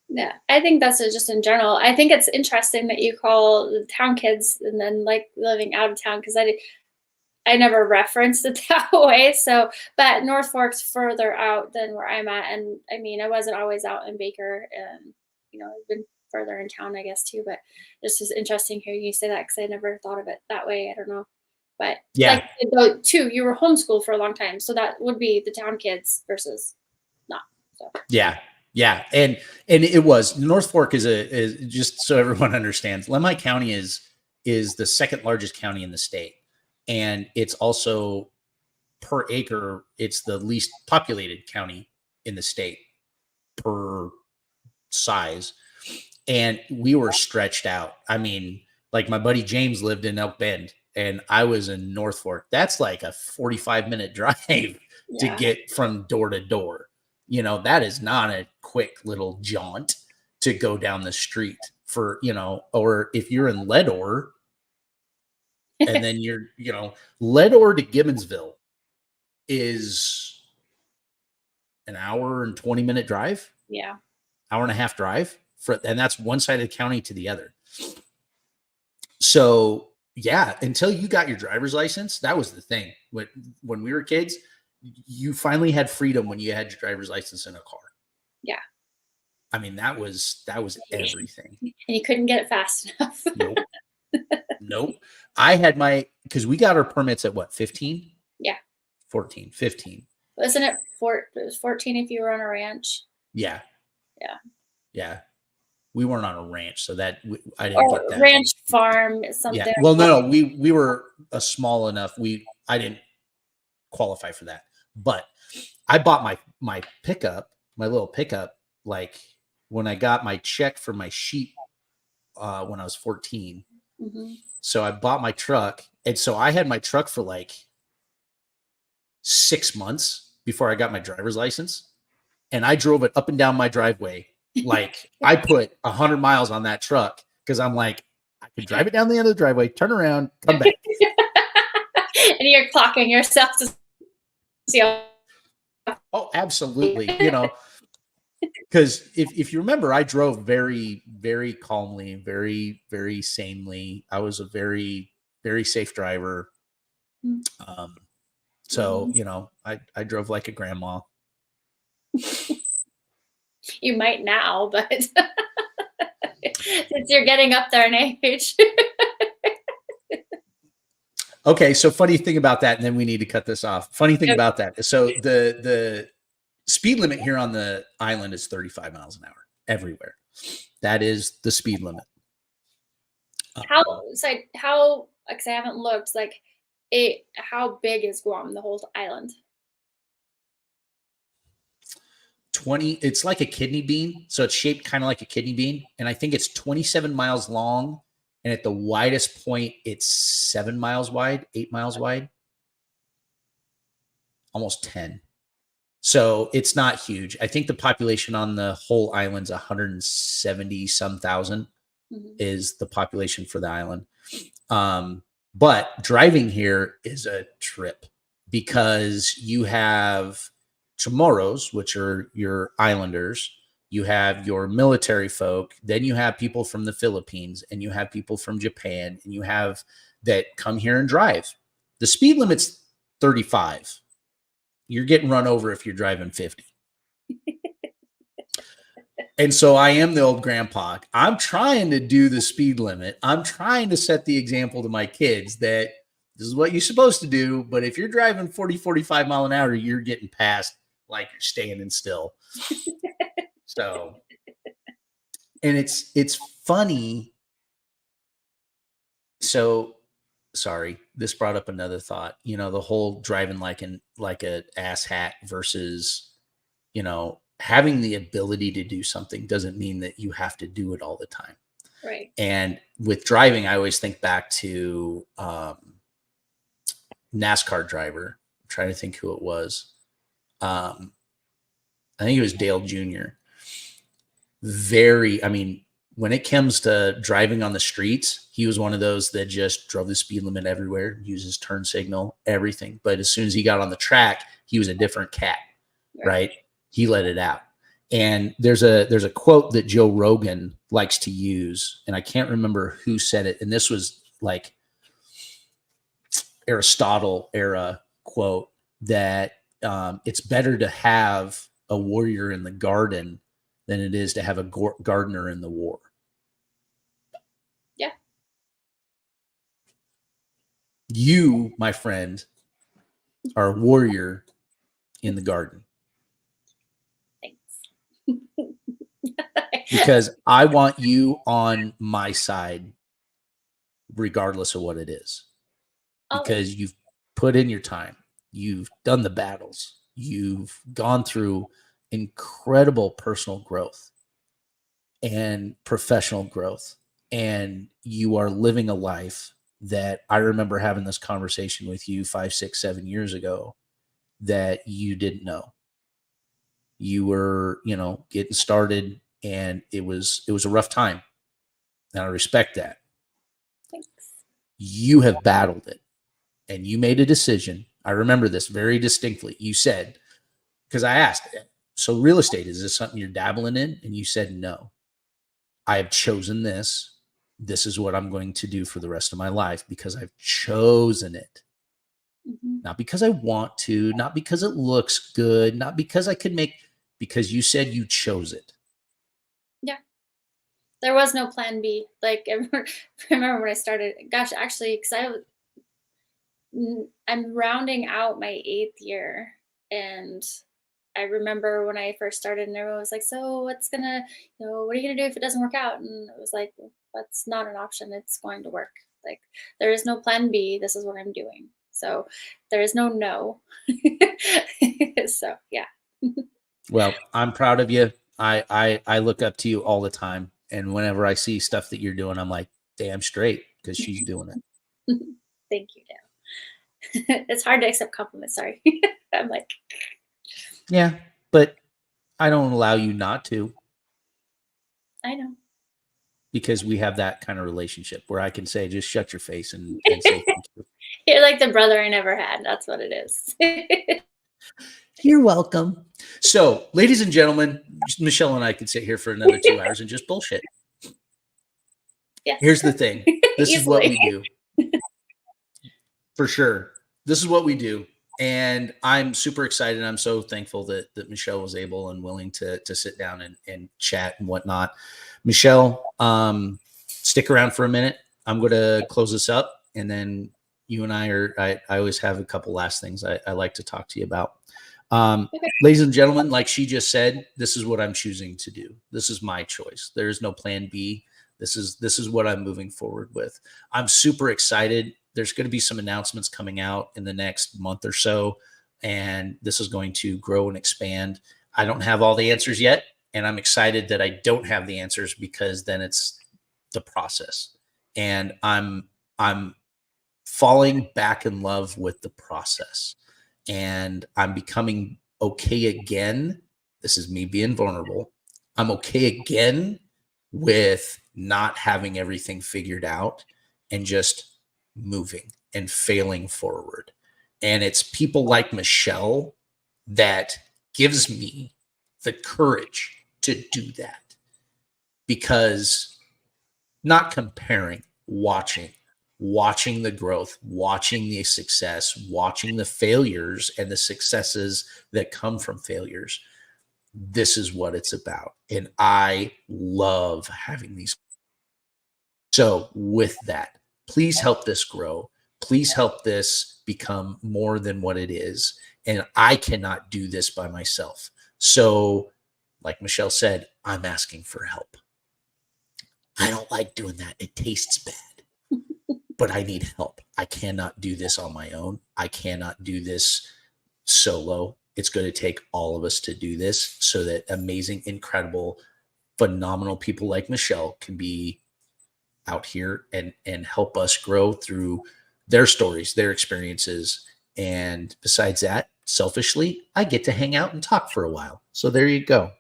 yeah, I think that's just in general. I think it's interesting that you call the town kids and then like living out of town, because I never referenced it that way. So, but North Fork's further out than where I'm at, and I mean, I wasn't always out in Baker, and I've been further in town, I guess too. But this is interesting hearing you say that, because I never thought of it that way. I don't know, but like Yeah. though too, you were homeschooled for a long time, so that would be the town kids versus not. So Yeah. Yeah. And it was North Fork is just so everyone understands. Lemhi County is the second largest county in the state. And it's also per acre, it's the least populated county in the state per size. And we were stretched out. I mean, like my buddy James lived in Elk Bend and I was in North Fork. That's like a 45-minute drive to yeah, get from door to door. That is not a quick little jaunt to go down the street for, or if you're in Leadore and then Leadore to Gibbonsville is an hour and 20-minute drive, yeah. hour and a half drive and that's one side of the county to the other. So yeah, until you got your driver's license, that was the thing. When we were kids, you finally had freedom when you had your driver's license in a car. Yeah. I mean, that was everything. And you couldn't get it fast enough. Nope. Nope. I had because we got our permits at what, 15? Yeah. 14, 15. Wasn't it it was 14 if you were on a ranch? Yeah. Yeah. Yeah. We weren't on a ranch, so that I didn't get Or that. ranch farm, Yeah. something. Well, no, we were a small enough. I didn't qualify for that, but I bought my pickup, my little pickup, like when I got my check for my sheep when I was 14. Mhm. So I bought my truck, and so I had my truck for like 6 months before I got my driver's license, and I drove it up and down my driveway. Like I put 100 miles on that truck because I'm like, I could drive it down the end of the driveway, turn around, come back. And you're clocking yourself to see how Oh, absolutely. Because if you remember, I drove very, very calmly, very, very sanely. I was a very, very safe driver. Um, so, I drove like a grandma. you might now, but since you're getting up there in age. Okay, so funny thing about that, and then we need to cut this off. Funny thing about that. So the speed limit here on the island is 35 miles an hour everywhere. That is the speed limit. How so how because I haven't looked, like, how big is Guam, the whole island? 20, it's like a kidney bean. So it's shaped kind of like a kidney bean. And I think it's 27 miles long. And at the widest point, it's 7 miles wide, 8 miles wide, almost 10. So it's not huge. I think the population on the whole island's 170 some thousand Mhm. is the population for the island. But driving here is a trip because you have Chamorros, which are your islanders, you have your military folk, then you have people from the Philippines, and you have people from Japan, and you have that come here and drive. The speed limit's 35. You're getting run over if you're driving 50. And so I am the old grandpa. I'm trying to do the speed limit. I'm trying to set the example to my kids that this is what you're supposed to do. But if you're driving 40, 45 mile an hour, you're getting past like you're standing still. So, and it's funny. So sorry, this brought up another thought. The whole driving like a ass hat versus, having the ability to do something doesn't mean that you have to do it all the time. Right. And with driving, I always think back to NASCAR driver. I'm trying to think who it was. I think it was Dale Jr. When it comes to driving on the streets, he was one of those that just drove the speed limit everywhere, uses turn signal, everything. But as soon as he got on the track, he was a different cat, right? He let it out. And there's a quote that Joe Rogan likes to use, and I can't remember who said it. And this was like Aristotle era quote that it's better to have a warrior in the garden than it is to have a gardener in the war. Yeah. You, my friend, are a warrior in the garden. Thanks. Because I want you on my side, regardless of what it is. Because you've put in your time, you've done the battles, you've gone through incredible personal growth and professional growth, and you are living a life that I remember having this conversation with you 5, 6, 7 years ago that you didn't know. You were, getting started, and it was a rough time. And I respect that. Thanks. You have battled it, and you made a decision. I remember this very distinctly. You said, because I asked, so real estate, is this something you're dabbling in? And you said, no, I have chosen this. This is what I'm going to do for the rest of my life because I've chosen it. Mm-hmm. Not because I want to, not because it looks good, not because I could because you said you chose it. Yeah. There was no plan B. Like, I remember when I started, gosh, actually, because I'm rounding out my 8th year, and I remember when I first started and everyone was like, so what are you gonna do if it doesn't work out? And it was like, "Well, that's not an option. It's going to work. Like, there is no plan B. This is what I'm doing. So there is no no." So yeah. Well, I'm proud of you. I look up to you all the time. And whenever I see stuff that you're doing, I'm like, damn straight, because she's doing it. Thank you, Dan. It's hard to accept compliments. Sorry. I'm like, Yeah. But I don't allow you not to, I know. because we have that kind of relationship where I can say, just shut your face and say thank you. You're like the brother I never had. That's what it is. You're welcome. So, ladies and gentlemen, Michelle and I could sit here for another 2 hours and just bullshit. Yeah. Here's the thing. This is what we Easily. do. For sure. This is what we do. And I'm super excited. I'm so thankful that Michelle was able and willing to sit down and chat and whatnot. Michelle, stick around for a minute. I'm going to close this up, and then you and I always have a couple last things I like to talk to you about. Okay. Ladies and gentlemen, like she just said, this is what I'm choosing to do. This is my choice. There is no plan B. This is what I'm moving forward with. I'm super excited. There's going to be some announcements coming out in the next month or so, and this is going to grow and expand. I don't have all the answers yet, and I'm excited that I don't have the answers, because then it's the process. And I'm falling back in love with the process, and I'm becoming okay again. This is me being vulnerable. I'm okay again with not having everything figured out and just moving and failing forward. And it's people like Michelle that gives me the courage to do that, because not comparing, watching the growth, watching the success, watching the failures and the successes that come from failures. This is what it's about. And I love having these. So with that, please help this grow. Please help this become more than what it is. And I cannot do this by myself. So like Michelle said, I'm asking for help. I don't like doing that. It tastes bad, but I need help. I cannot do this on my own. I cannot do this solo. It's going to take all of us to do this, so that amazing, incredible, phenomenal people like Michelle can be out here and help us grow through their stories, their experiences. And besides that, selfishly, I get to hang out and talk for a while. So there you go.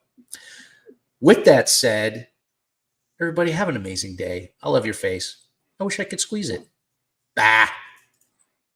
With that said, everybody have an amazing day. I love your face. I wish I could squeeze it. Bah.